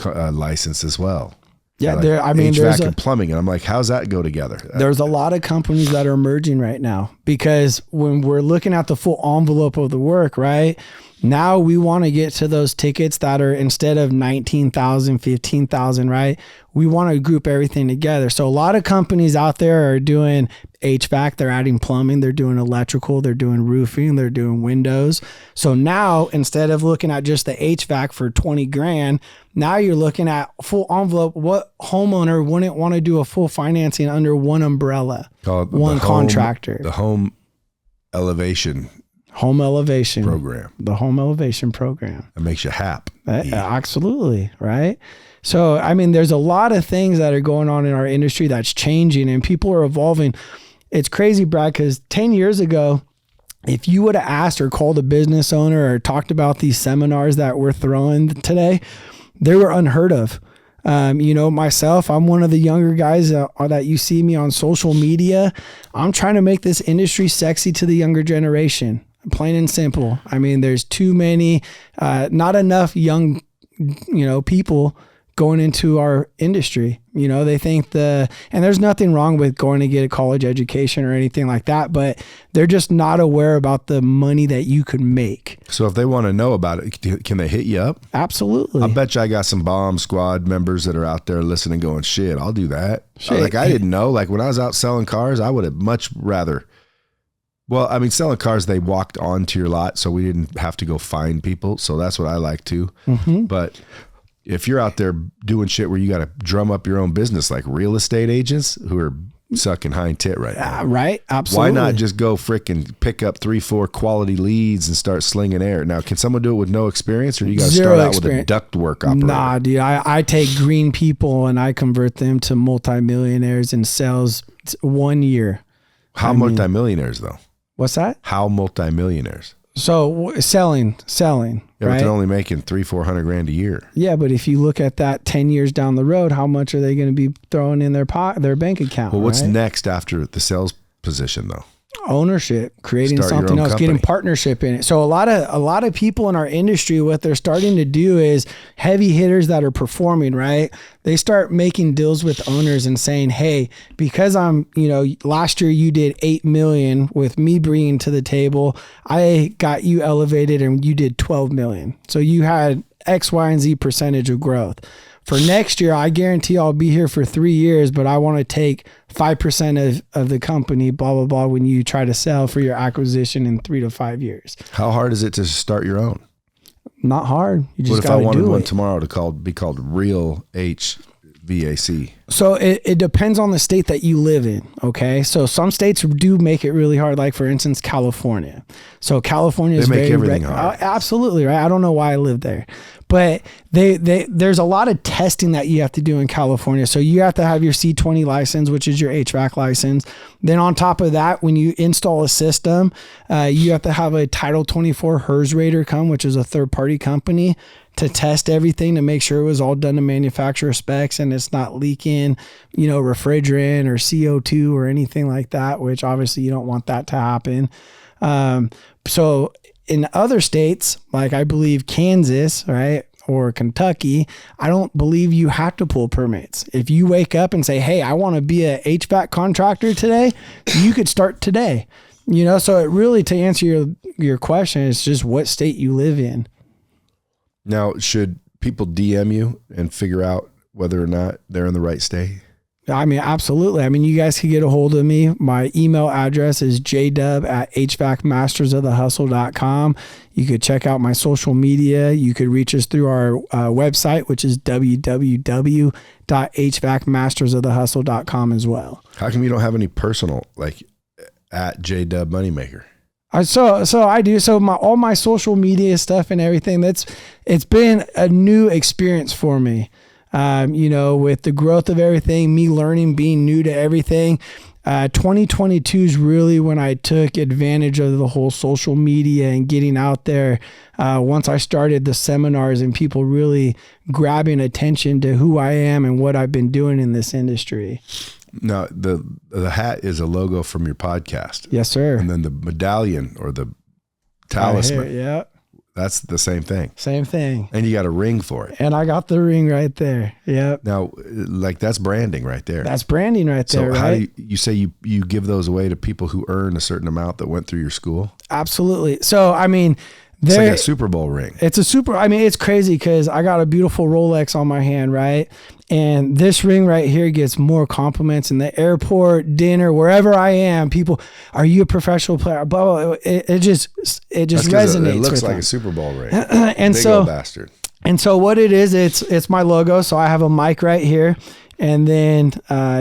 license as well? Yeah. Like there's HVAC and plumbing. And I'm like, how's that go together? There's a lot of companies that are emerging right now because when we're looking at the full envelope of the work, right? Now we want to get to those tickets that are instead of 19,000, 15,000, right? We want to group everything together. So a lot of companies out there are doing HVAC, they're adding plumbing, they're doing electrical, they're doing roofing, they're doing windows. So now instead of looking at just the HVAC for 20 grand, now you're looking at full envelope. What homeowner wouldn't want to do a full financing under one umbrella, Called one contractor? The home elevation program. The home elevation program. That makes you happy. Absolutely. Right. So, I mean, there's a lot of things that are going on in our industry that's changing and people are evolving. It's crazy, Brad, because 10 years ago, if you would have asked or called a business owner or talked about these seminars that we're throwing today, they were unheard of. Myself, I'm one of the younger guys that you see me on social media. I'm trying to make this industry sexy to the younger generation. Plain and simple. I mean, there's too many, not enough young, people going into our industry. They think and there's nothing wrong with going to get a college education or anything like that, but they're just not aware about the money that you could make. So if they want to know about it, can they hit you up? Absolutely. I bet you I got some bomb squad members that are out there listening going, shit, I'll do that. I didn't know. Like when I was out selling cars, I would have much rather. Well, I mean, selling cars, they walked onto your lot, so we didn't have to go find people. So that's what I like too. Mm-hmm. But if you're out there doing shit where you got to drum up your own business, like real estate agents who are sucking hind tit right now. Right. Absolutely. Why not just go freaking pick up 3-4 quality leads and start slinging air? Now, can someone do it with no experience or do you got to start out with a ductwork operator? Nah, dude. I take green people and I convert them to multimillionaires in sales 1 year. How multimillionaires though? What's that? How multimillionaires? So selling, Yeah, but right? they're only making $300-400 grand a year. Yeah, but if you look at that 10 years down the road, how much are they going to be throwing in their bank account? Well, what's right? next after the sales position though? Ownership, creating Start your something own else, company. getting partnership in it. So a lot of people in our industry, what they're starting to do is heavy hitters that are performing, right? They start making deals with owners and saying, hey, because last year you did 8 million with me bringing to the table, I got you elevated and you did 12 million. So you had X, Y, and Z percentage of growth. For next year, I guarantee I'll be here for 3 years, but I want to take 5% of the company, blah, blah, blah, when you try to sell for your acquisition in 3 to 5 years. How hard is it to start your own? Not hard. You just What if I got to wanted do one it. tomorrow to be called Real HVAC? So it depends on the state that you live in. Okay. So some states do make it really hard. Like for instance, California. So California is They make very everything hard. Absolutely. Right. I don't know why I live there, but there's a lot of testing that you have to do in California. So you have to have your C20 license, which is your HVAC license. Then on top of that, when you install a system, you have to have a Title 24 HERS rater come, which is a third party company, to test everything to make sure it was all done to manufacturer specs and it's not leaking, refrigerant or CO2 or anything like that, which obviously you don't want that to happen. So in other states, like I believe Kansas, right? or Kentucky, I don't believe you have to pull permits. If you wake up and say, hey, I want to be a HVAC contractor today, you could start today. You know, so it really, to answer your question, it's just what state you live in. Now, should people DM you and figure out whether or not they're in the right state? I mean, absolutely. I mean, you guys can get a hold of me. My email address is jdub@hvacmastersofthehustle.com. You could check out my social media. You could reach us through our website, which is www.hvacmastersofthehustle.com as well. How come you don't have any personal, like at jdub moneymaker? So I do. So all my social media stuff and everything, it's been a new experience for me. You know, with the growth of everything, me learning, being new to everything. 2022 is really when I took advantage of the whole social media and getting out there. Once I started the seminars and people really grabbing attention to who I am and what I've been doing in this industry. Now, the hat is a logo from your podcast. Yes, sir. And then the medallion or the talisman. Yeah. That's the same thing. Same thing. And you got a ring for it. And I got the ring right there. Yep. Now, like that's branding right there. That's branding right there, so how right? do you say you give those away to people who earn a certain amount that went through your school? Absolutely. So, I mean, it's like a Super Bowl ring. It's crazy because I got a beautiful Rolex on my hand, right? And this ring right here gets more compliments in the airport, dinner, wherever I am. People, are you a professional player? Blah, blah. It just resonates. It looks with like them. a Super Bowl ring. And Big so, old bastard. And so what it is, it's my logo. So I have a mic right here. And then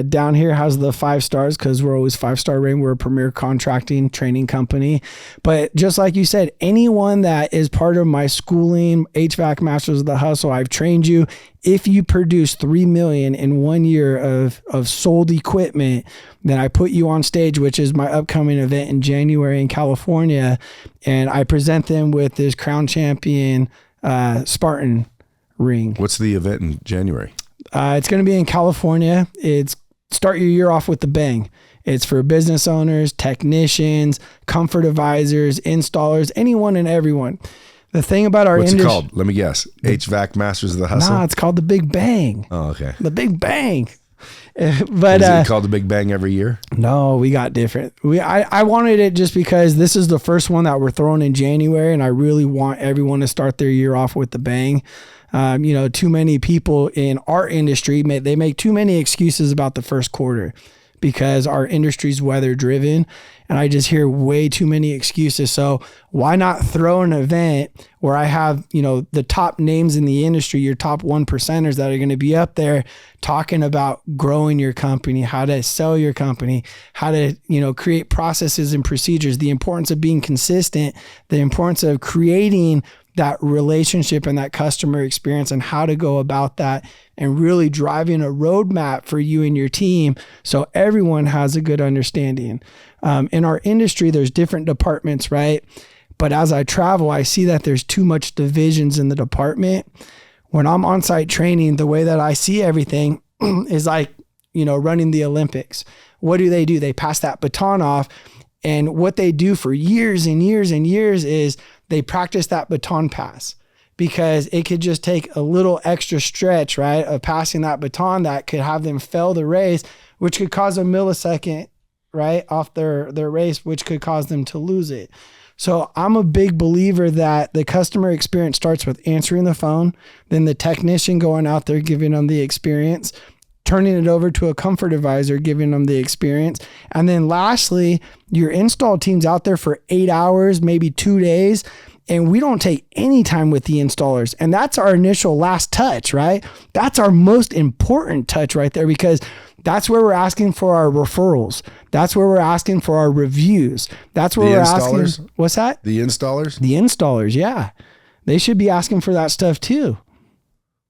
down here has the 5 stars because we're always 5-star rating. We're a premier contracting training company. But just like you said, anyone that is part of my schooling, HVAC Masters of the Hustle, I've trained you. If you produce $3 million in 1 year of sold equipment, then I put you on stage, which is my upcoming event in January in California. And I present them with this Crown Champion Spartan ring. What's the event in January? It's going to be in California. It's start your year off with the bang. It's for business owners, technicians, comfort advisors, installers, anyone and everyone. The thing about our industry. What's it called? Let me guess. HVAC Masters of the Hustle? Nah, it's called the Big Bang. Oh, okay. The Big Bang. But is it called the Big Bang every year? No, we got different. I wanted it just because this is the first one that we're throwing in January, and I really want everyone to start their year off with the bang. You know, too many people in our industry, they make too many excuses about the first quarter because our industry's weather driven, and I just hear way too many excuses. So why not throw an event where I have, you know, the top names in the industry, your top 1%ers that are going to be up there talking about growing your company, how to sell your company, how to, you know, create processes and procedures, the importance of being consistent, the importance of creating that relationship and that customer experience and how to go about that and really driving a roadmap for you and your team so everyone has a good understanding. In our industry, there's different departments, right? But as I travel, I see that there's too much divisions in the department. When I'm on-site training, the way that I see everything is like, you know, running the Olympics. What do? They pass that baton off. And what they do for years and years and years is they practice that baton pass because it could just take a little extra stretch, right, of passing that baton that could have them fail the race, which could cause a millisecond, right, off their race, which could cause them to lose it. So I'm a big believer that the customer experience starts with answering the phone, then the technician going out there, giving them the experience, turning it over to a comfort advisor, giving them the experience. And then lastly, your install team's out there for 8 hours, maybe 2 days, and we don't take any time with the installers. And that's our initial last touch, right? That's our most important touch right there because that's where we're asking for our referrals. That's where we're asking for our reviews. That's where we're asking. What's that? The installers? The installers, yeah. They should be asking for that stuff too.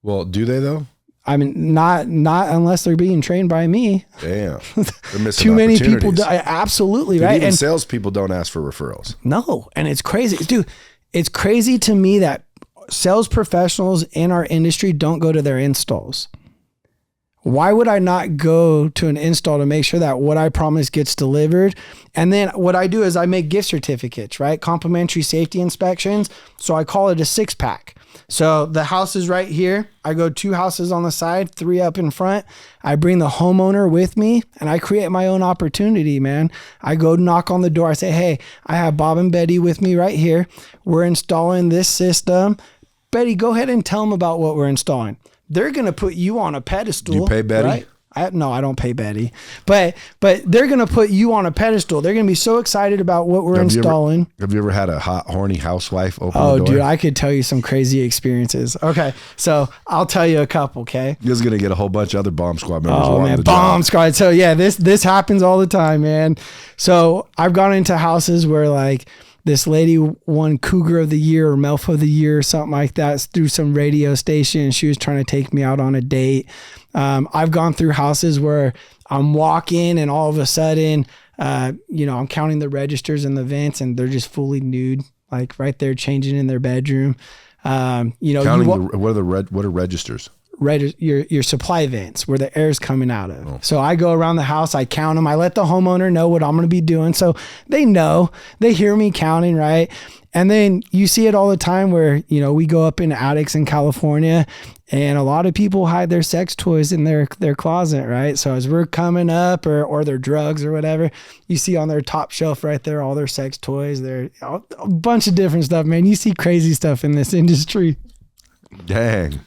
Well, do they though? I mean, not unless they're being trained by me. Damn, they're missing Too many people. Absolutely, dude, right. Even and salespeople don't ask for referrals. No, and it's crazy, dude. It's crazy to me that sales professionals in our industry don't go to their installs. Why would I not go to an install to make sure that what I promise gets delivered? And then what I do is I make gift certificates, right? Complimentary safety inspections. So I call it a 6-pack. So the house is right here. I go 2 houses on the side, 3 up in front. I bring the homeowner with me and I create my own opportunity, man. I go knock on the door. I say, hey, I have Bob and Betty with me right here. We're installing this system. Betty, go ahead and tell them about what we're installing. They're going to put you on a pedestal. Do you pay Betty? Right? No, I don't pay Betty, but they're going to put you on a pedestal. They're going to be so excited about what we're installing. Have you ever had a hot, horny housewife open the door? Dude, I could tell you some crazy experiences. Okay. So I'll tell you a couple. Okay. You're going to get a whole bunch of other bomb squad members. Oh man, bomb squad. So yeah, this happens all the time, man. So I've gone into houses where like this lady won Cougar of the Year or MILF of the Year or something like that through some radio station. She was trying to take me out on a date. I've gone through houses where I'm walking and all of a sudden, I'm counting the registers and the vents and they're just fully nude, like right there changing in their bedroom. What are registers? Your supply vents where the air is coming out of. Oh. So I go around the house, I count them. I let the homeowner know what I'm going to be doing. So they know, they hear me counting, right? And then you see it all the time where, we go up in attics in California and a lot of people hide their sex toys in their closet, right? So as we're coming up or their drugs or whatever, you see on their top shelf right there, all their sex toys, a bunch of different stuff, man. You see crazy stuff in this industry. Dang.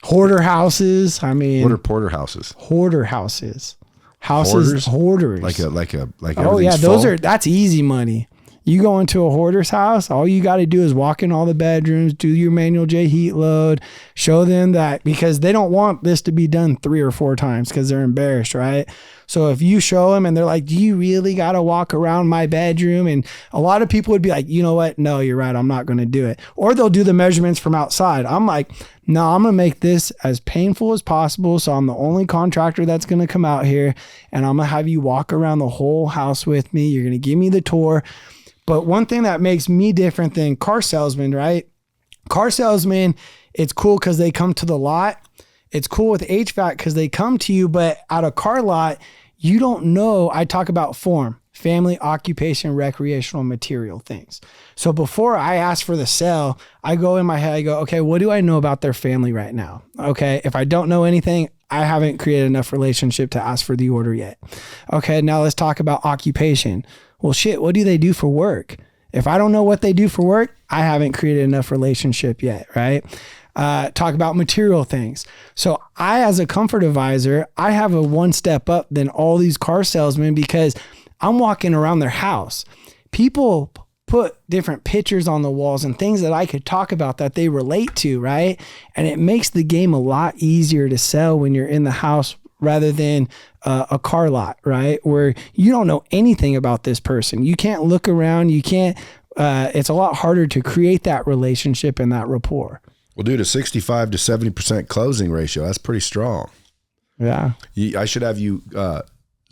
Hoarder houses. I mean, what are porter houses? Hoarder houses. Hoarders. Like oh yeah, that's easy money. You go into a hoarder's house, all you got to do is walk in all the bedrooms, do your manual J heat load, show them that, because they don't want this to be done 3 or 4 times because they're embarrassed, right? So if you show them and they're like, do you really got to walk around my bedroom? And a lot of people would be like, you know what? No, you're right. I'm not going to do it. Or they'll do the measurements from outside. I'm like, no, I'm going to make this as painful as possible. So I'm the only contractor that's going to come out here and I'm going to have you walk around the whole house with me. You're going to give me the tour. But one thing that makes me different than car salesmen, right? Car salesmen, it's cool because they come to the lot. It's cool with HVAC because they come to you, but at a car lot, you don't know. I talk about form, family, occupation, recreational, material things. So before I ask for the sale, I go in my head, I go, okay, what do I know about their family right now? Okay, if I don't know anything, I haven't created enough relationship to ask for the order yet. Okay, now let's talk about occupation. Well, shit, what do they do for work? If I don't know what they do for work, I haven't created enough relationship yet, right? Talk about material things. So I, as a comfort advisor, I have a 1 step up than all these car salesmen because I'm walking around their house. People put different pictures on the walls and things that I could talk about that they relate to, right? And it makes the game a lot easier to sell when you're in the house rather than a car lot, right? Where you don't know anything about this person. You can't look around. You can't, it's a lot harder to create that relationship and that rapport. Well, dude, a 65 to 70% closing ratio, that's pretty strong. Yeah. I should have you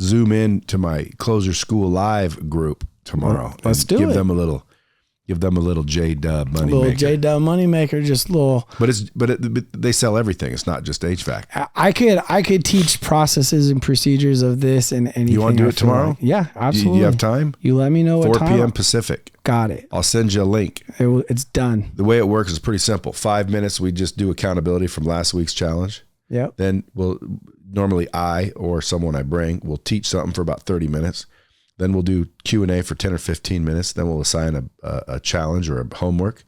zoom in to my Closer School Live group tomorrow. Well, let's do give it. Them a little J-Dub money maker. Little J-Dub money maker, just little. But they sell everything. It's not just HVAC. I could teach processes and procedures of this and anything. You want to do it tomorrow? Like. Yeah, absolutely. You have time? You let me know what 4 time. 4 p.m. Pacific. Got it. I'll send you a link. It's done. The way it works is pretty simple. 5 minutes, we just do accountability from last week's challenge. Yep. Then normally I or someone I bring will teach something for about 30 minutes. Then we'll do Q&A for 10 or 15 minutes. Then we'll assign a challenge or a homework.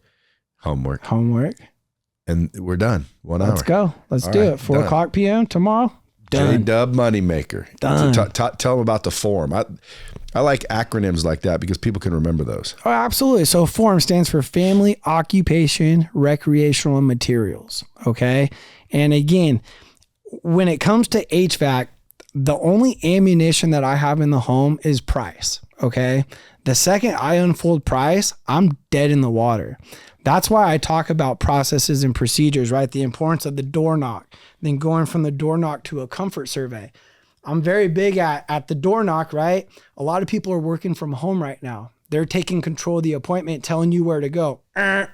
And we're done. 1 hour. Let's go. Let's do it. 4 o'clock p.m. tomorrow. Done. J-Dub Moneymaker. Done. So tell them about the form. I like acronyms like that because people can remember those. Oh, absolutely. So FORM stands for Family, Occupation, Recreational, and Materials. Okay. And again, when it comes to HVAC, the only ammunition that I have in the home is price. Okay. The second I unfold price, I'm dead in the water. That's why I talk about processes and procedures, right? The importance of the door knock, then going from the door knock to a comfort survey. I'm very big at the door knock, right? A lot of people are working from home right now. They're taking control of the appointment, telling you where to go.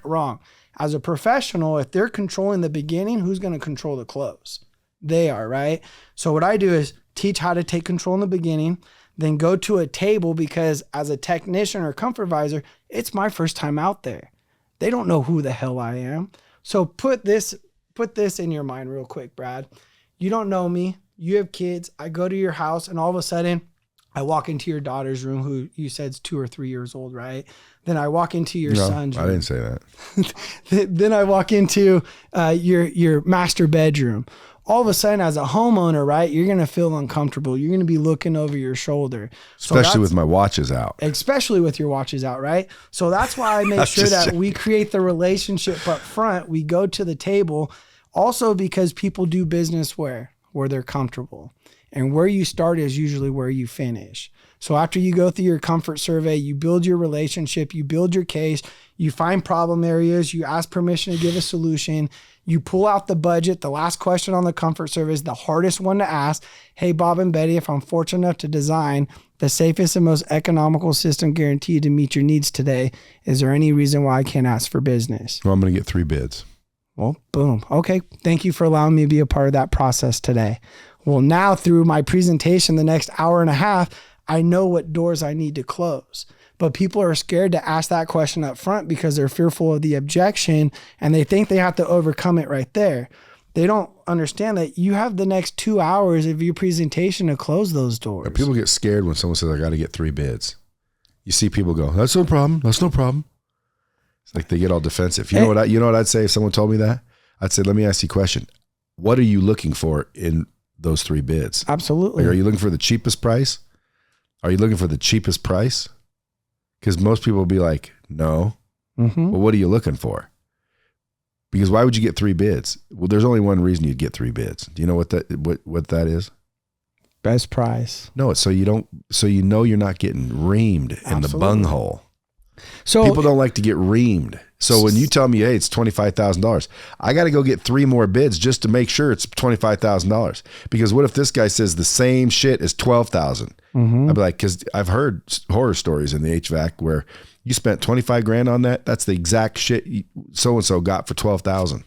Wrong. As a professional, if they're controlling the beginning, who's going to control the close? They are, right? So what I do is teach how to take control in the beginning, then go to a table, because as a technician or comfort advisor, it's my first time out there. They don't know who the hell I am. So put this in your mind real quick, Brad. You don't know me. You have kids. I go to your house and all of a sudden I walk into your daughter's room, who you said is 2 or 3 years old, right? Then I walk into your son's room. I didn't say that. Then I walk into your master bedroom. All of a sudden, as a homeowner, right, you're going to feel uncomfortable. You're going to be looking over your shoulder. Especially with my watches out. Especially with your watches out, right? So that's why I make sure that we create the relationship up front. We go to the table. Also because people do business where they're comfortable. And where you start is usually where you finish. So after you go through your comfort survey, you build your relationship, you build your case, you find problem areas, you ask permission to give a solution, you pull out the budget. The last question on the comfort survey is the hardest one to ask. Hey, Bob and Betty, if I'm fortunate enough to design the safest and most economical system guaranteed to meet your needs today, is there any reason why I can't ask for business? Well, I'm going to get 3 bids. Well, boom. Okay. Thank you for allowing me to be a part of that process today. Well, now through my presentation, the next hour and a half, I know what doors I need to close. But people are scared to ask that question up front because they're fearful of the objection and they think they have to overcome it right there. They don't understand that you have the next 2 hours of your presentation to close those doors. And people get scared when someone says, I got to get 3 bids. You see people go, that's no problem. That's no problem. It's like they get all defensive. You know what I'd say if someone told me that? I'd say, let me ask you a question. What are you looking for in those 3 bids? Absolutely. Like, are you looking for the cheapest price? Are you looking for the cheapest price? Because most people will be like, no. Mm-hmm. Well, what are you looking for? Because why would you get 3 bids? Well, there's only one reason you'd get 3 bids. Do you know what that is? Best price. No, it's so you know you're not getting reamed in the bunghole. So people don't like to get reamed. So when you tell me, hey, it's $25,000, I got to go get 3 more bids just to make sure it's $25,000. Because what if this guy says the same shit is $12,000? Mm-hmm. I'd be like, because I've heard horror stories in the HVAC where you spent 25 grand on that. That's the exact shit so and so got for 12,000.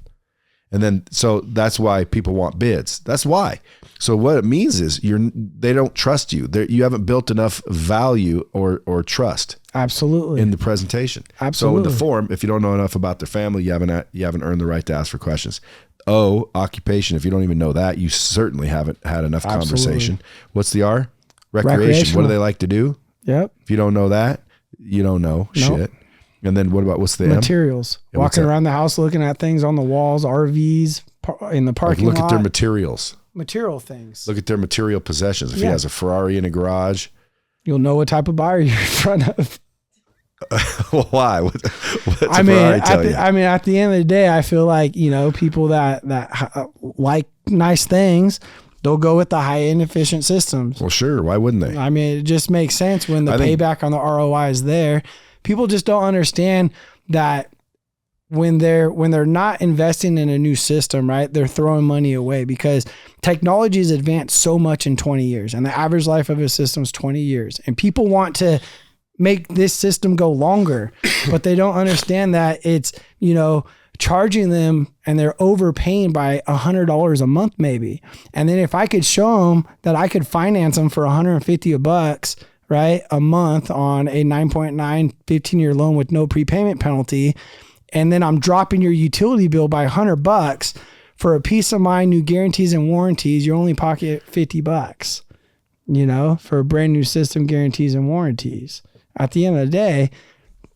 And then so that's why people want bids. That's why. So what it means is they don't trust you. You haven't built enough value or trust. Absolutely. In the presentation. Absolutely. So in the form, if you don't know enough about their family, you haven't earned the right to ask for questions. O, occupation. If you don't even know that, you certainly haven't had enough conversation. What's the R? Recreation. What do they like to do? Yep. If you don't know that, you don't know shit. And then what's the materials? Yeah, walking around the house, looking at things on the walls, RVs in the parking lot. Look at their materials. Material things. Look at their material possessions. If he has a Ferrari in a garage, you'll know what type of buyer you're in front of. Well, why? What's I mean, at the end of the day, I feel like, people that like nice things, they'll go with the high-end efficient systems. Well, sure. Why wouldn't they? I mean, it just makes sense when the payback on the ROI is there. People just don't understand that when they're not investing in a new system, right? They're throwing money away because technology has advanced so much in 20 years and the average life of a system is 20 years. And people want to make this system go longer, but they don't understand that it's, charging them and they're overpaying by $100 a month maybe. And then if I could show them that I could finance them for $150 right, a month on a 9.9 15-year loan with no prepayment penalty, and then I'm dropping your utility bill by $100 for a peace of mind, new guarantees and warranties, you only pocket $50, for a brand new system, guarantees and warranties. At the end of the day,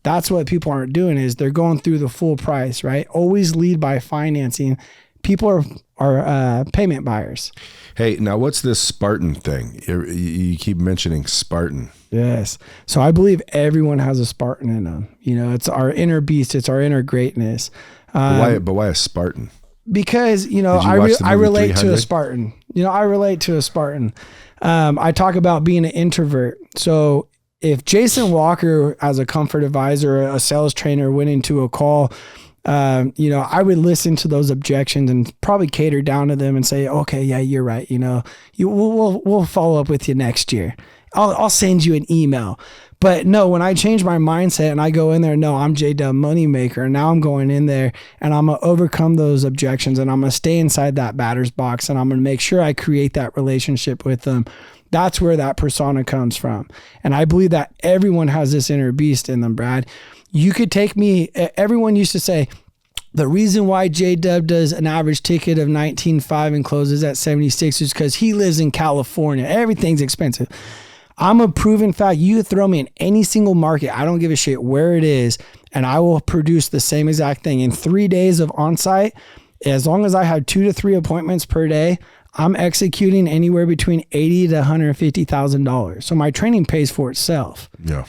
that's what people aren't doing is they're going through the full price, right? Always lead by financing. People are payment buyers. Hey, now what's this Spartan thing? You keep mentioning Spartan. Yes. So I believe everyone has a Spartan in them. It's our inner beast. It's our inner greatness. But why a Spartan? Because, I relate to a Spartan. I relate to a Spartan. I talk about being an introvert. So if Jason Walker, as a comfort advisor, a sales trainer, went into a call, I would listen to those objections and probably cater down to them and say, okay, yeah, you're right. We'll follow up with you next year. I'll send you an email. But no, when I change my mindset and I go in there, no, I'm J-Dub Moneymaker. And now I'm going in there and I'm going to overcome those objections and I'm going to stay inside that batter's box and I'm going to make sure I create that relationship with them. That's where that persona comes from. And I believe that everyone has this inner beast in them, Brad. You could take me, everyone used to say, The reason why J-Dub does an average ticket of 19.5 and closes at 76 is because he lives in California. Everything's expensive. I'm a proven fact. You throw me in any single market, I don't give a shit where it is, and I will produce the same exact thing. In 3 days of on-site, as long as I have 2 to 3 appointments per day, I'm executing anywhere between $80,000 to $150,000. So my training pays for itself. Yeah.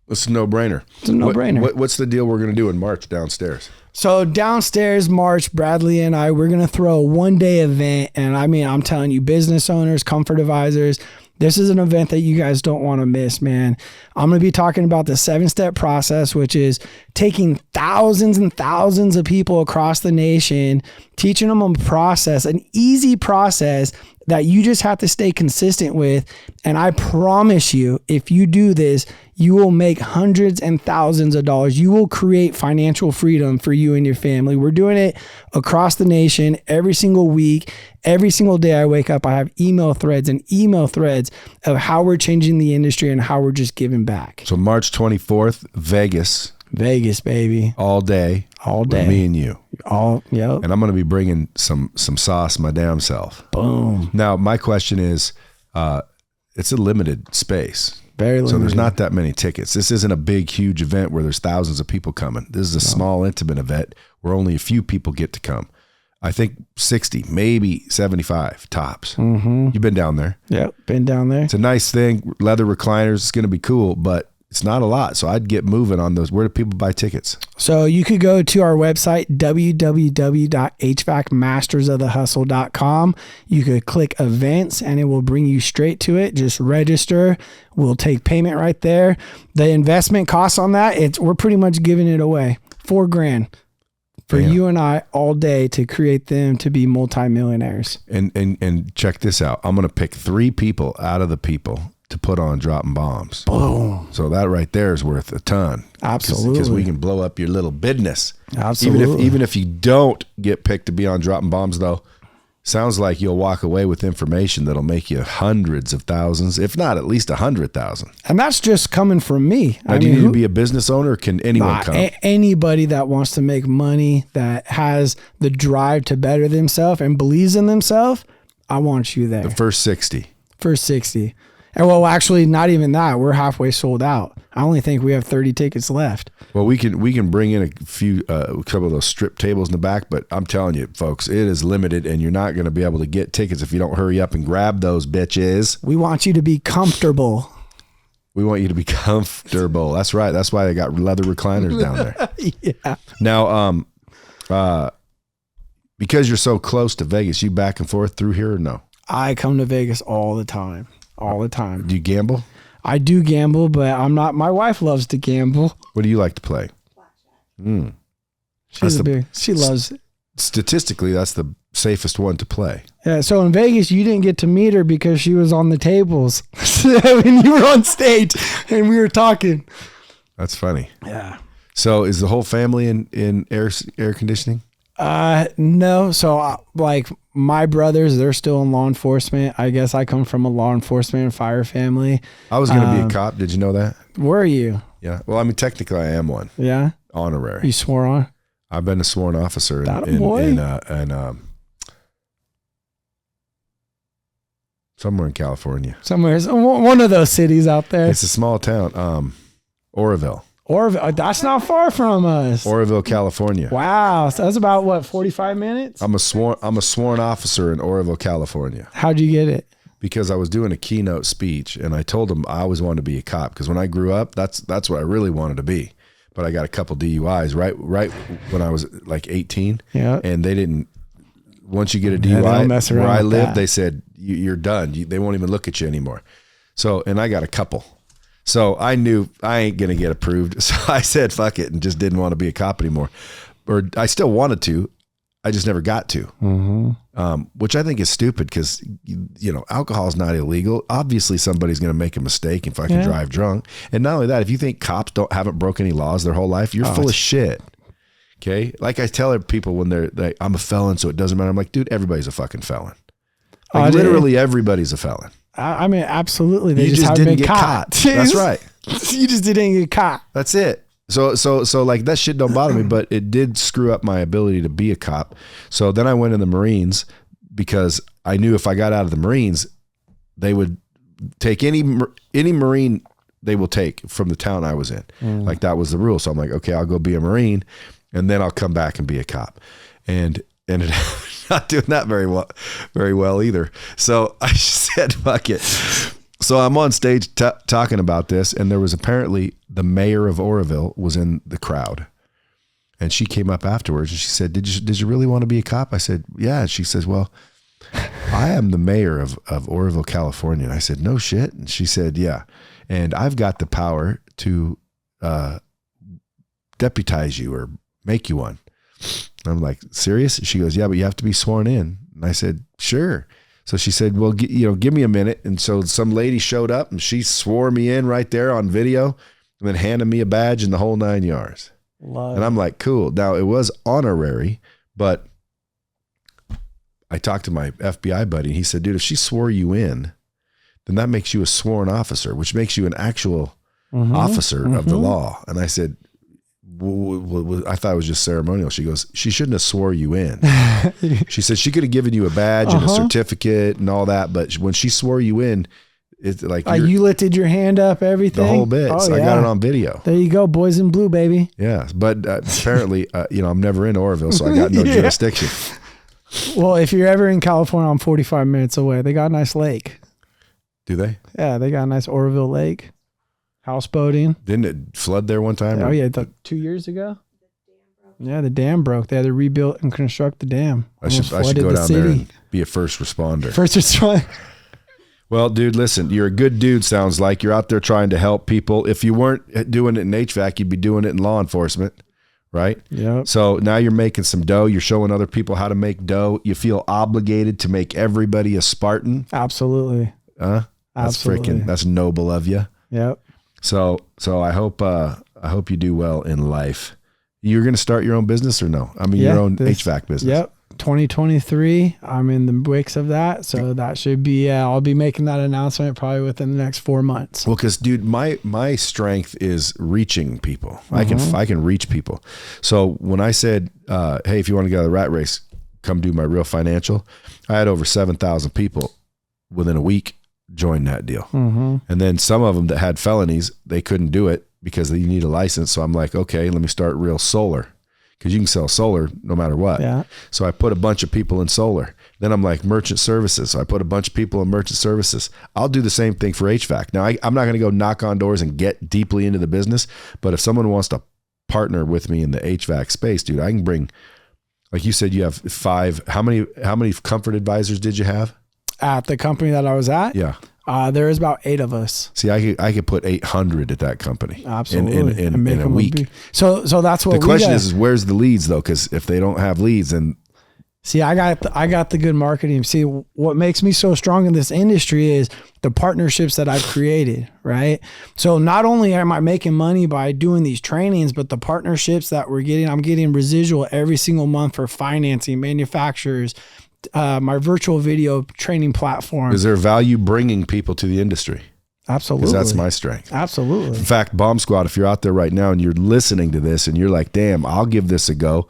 It's a no-brainer. It's a no-brainer. What's the deal we're going to do in March downstairs? So downstairs, March, Bradley and I, we're going to throw a 1-day event. And I mean, I'm telling you, business owners, comfort advisors, this is an event that you guys don't want to miss, man. I'm going to be talking about the 7-step process, which is taking thousands and thousands of people across the nation, teaching them a process, an easy process that you just have to stay consistent with. And I promise you, if you do this, you will make hundreds and thousands of dollars. You will create financial freedom for you and your family. We're doing it across the nation every single week. Every single day I wake up, I have email threads of how we're changing the industry and how we're just giving back. So March 24th, Vegas, baby. all day. With me and you. Yep. And I'm going to be bringing some sauce my damn self. Boom. Now, my question is, it's a limited space. Very limited. So there's not that many tickets. This isn't a big, huge event where there's thousands of people coming. This is a small, intimate event where only a few people get to come. I think 60, maybe 75 tops. Mm-hmm. You've been down there. Yep, been down there. It's a nice thing. Leather recliners. It's going to be cool, but it's not a lot. So I'd get moving on those. Where do people buy tickets? So you could go to our website, www.hvacmastersofthehustle.com. You could click events and it will bring you straight to it. Just register. We'll take payment right there. The investment costs on that, we're pretty much giving it away. $4,000 for you and I all day to create them to be multimillionaires. And check this out. I'm going to pick 3 people out of the people to put on dropping bombs. Boom. So that right there is worth a ton. Absolutely. Because we can blow up your little business. Absolutely. Even if you don't get picked to be on dropping bombs, though, sounds like you'll walk away with information that'll make you hundreds of thousands, if not at least 100,000. And that's just coming from me. Now, do you need to be a business owner, or can anyone come? Anybody that wants to make money, that has the drive to better themselves and believes in themselves, I want you there. The first 60. First 60. And well, actually, not even that. We're halfway sold out. I only think we have 30 tickets left. Well, we can bring in a couple of those strip tables in the back, but I'm telling you, folks, it is limited, and you're not going to be able to get tickets if you don't hurry up and grab those bitches. We want you to be comfortable. We want you to be comfortable. That's right. That's why they got leather recliners down there. Yeah. Now, because you're so close to Vegas, you back and forth through here or no? I come to Vegas all the time. All the time. Do you gamble? I do gamble, but I'm not. My wife loves to gamble. What do you like to play? She loves it. Statistically, that's the safest one to play. Yeah. So in Vegas, you didn't get to meet her because she was on the tables when you were on stage and we were talking. That's funny. Yeah. So is the whole family in air conditioning? No. So like my brothers, they're still in law enforcement. I guess I come from a law enforcement and fire family. I was going to be a cop. Did you know that? Were you? Yeah. Well, I mean, technically I am one. Yeah. Honorary. You swore on? I've been a sworn officer in somewhere in California. Somewhere, one of those cities out there. It's a small town, Oroville. Oroville, that's not far from us. Oroville, California. Wow, so that's about what, 45 minutes? I'm a sworn officer in Oroville, California. How'd you get it? Because I was doing a keynote speech, and I told them I always wanted to be a cop. Because when I grew up, that's what I really wanted to be. But I got a couple DUIs right when I was like 18. Yeah. And they didn't. Once you get a DUI, where I live, they said you're done. They won't even look at you anymore. So, and I got a couple. So I knew I ain't going to get approved. So I said, fuck it, and just didn't want to be a cop anymore. Or I still wanted to. I just never got to, which I think is stupid because, alcohol is not illegal. Obviously, somebody's going to make a mistake and fucking drive drunk. And not only that, if you think cops haven't broken any laws their whole life, you're full of shit. Okay? Like I tell people when they're like, I'm a felon, so it doesn't matter. I'm like, dude, everybody's a fucking felon. Like, literally everybody's a felon. I mean, absolutely. They just didn't get caught. That's right. You just didn't get caught. That's it. So like that shit don't bother me, but it did screw up my ability to be a cop. So then I went in the Marines because I knew if I got out of the Marines, they would take any Marine they will take from the town I was in. Like that was the rule. So I'm like, okay, I'll go be a Marine and then I'll come back and be a cop. And ended up not doing that very well either. So I said, fuck it. So I'm on stage talking about this, and there was apparently the mayor of Oroville was in the crowd, and she came up afterwards and she said, "Did you really want to be a cop?" I said, "Yeah." And she says, "Well, I am the mayor of Oroville, California." And I said, "No shit." And she said, "Yeah, and I've got the power to deputize you or make you one." I'm like, "Serious?" She goes, "Yeah, but you have to be sworn in." And I said, "Sure." So she said, "Well, give me a minute." And so some lady showed up and she swore me in right there on video and then handed me a badge and the whole 9 yards. And I'm like, cool. Now it was honorary, but I talked to my FBI buddy and he said, "Dude, if she swore you in, then that makes you a sworn officer, which makes you an actual officer of the law." And I said, I thought it was just ceremonial. She goes, "She shouldn't have swore you in." She said she could have given you a badge and a certificate and all that, but when she swore you in, it's like you lifted your hand up, everything, the whole bit. Oh, so I got it on video. There you go, boys in blue, baby. Yeah, but apparently, I'm never in Oroville, so I got no jurisdiction. Well, if you're ever in California, I'm 45 minutes away. They got a nice lake. Do they? Yeah, they got a nice Oroville lake. Houseboating. Didn't it flood there one time? Oh yeah, 2 years ago. Yeah, the dam broke. They had to rebuild and construct the dam. I should go down there and be a first responder. First responder. Well, dude, listen, you're a good dude. Sounds like you're out there trying to help people. If you weren't doing it in HVAC, you'd be doing it in law enforcement, right? Yeah. So now you're making some dough. You're showing other people how to make dough. You feel obligated to make everybody a Spartan. Absolutely. That's Absolutely. that's noble of you. Yep. So I hope you do well in life. You're going to start your own business or no? I mean, your own HVAC business. Yep. 2023. I'm in the wicks of that. So that should be, I'll be making that announcement probably within the next 4 months. Well, cause dude, my strength is reaching people. I can reach people. So when I said, hey, if you want to get out of the rat race, come do my Real Financial, I had over 7,000 people within a week join that deal. And then some of them that had felonies, they couldn't do it because you need a license. So I'm like, okay, let me start Real Solar, because you can sell solar no matter what. Yeah. So I put a bunch of people in solar. Then I'm like merchant services. So I put a bunch of people in merchant services. I'll do the same thing for HVAC. Now I'm not going to go knock on doors and get deeply into the business, but if someone wants to partner with me in the HVAC space, dude, I can bring, like you said, you have 5. How many comfort advisors did you have? At the company that I was at? Yeah. There is about 8 of us. See, I could put 800 at that company. Absolutely. In a week. So that's what the question is where's the leads though? Because if they don't have leads, then see, I got the good marketing. See, what makes me so strong in this industry is the partnerships that I've created, right? So not only am I making money by doing these trainings, but the partnerships that I'm getting residual every single month for financing, manufacturers, my virtual video training platform. Is there value bringing people to the industry? Absolutely. Because that's my strength. Absolutely. In fact, Bomb Squad, if you're out there right now and you're listening to this and you're like, damn, I'll give this a go,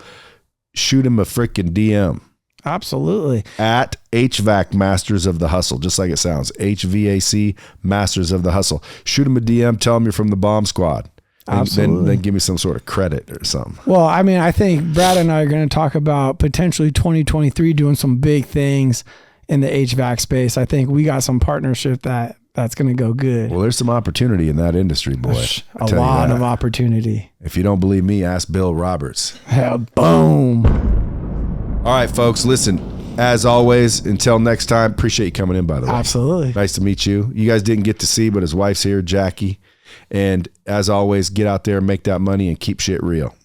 shoot him a freaking DM. Absolutely. At HVAC Masters of the Hustle, just like it sounds. HVAC Masters of the Hustle. Shoot him a DM, tell him you're from the Bomb Squad. And then give me some sort of credit or something. Well, I mean, I think Brad and I are going to talk about potentially 2023 doing some big things in the HVAC space. I think we got some partnership that's going to go good. Well, there's some opportunity in that industry, boy. A lot of opportunity. If you don't believe me, ask Bill Roberts. Boom. All right, folks, listen, as always, until next time, appreciate you coming in, by the way. Absolutely. Nice to meet you. You guys didn't get to see, but his wife's here, Jackie. And as always, get out there and make that money and keep shit real.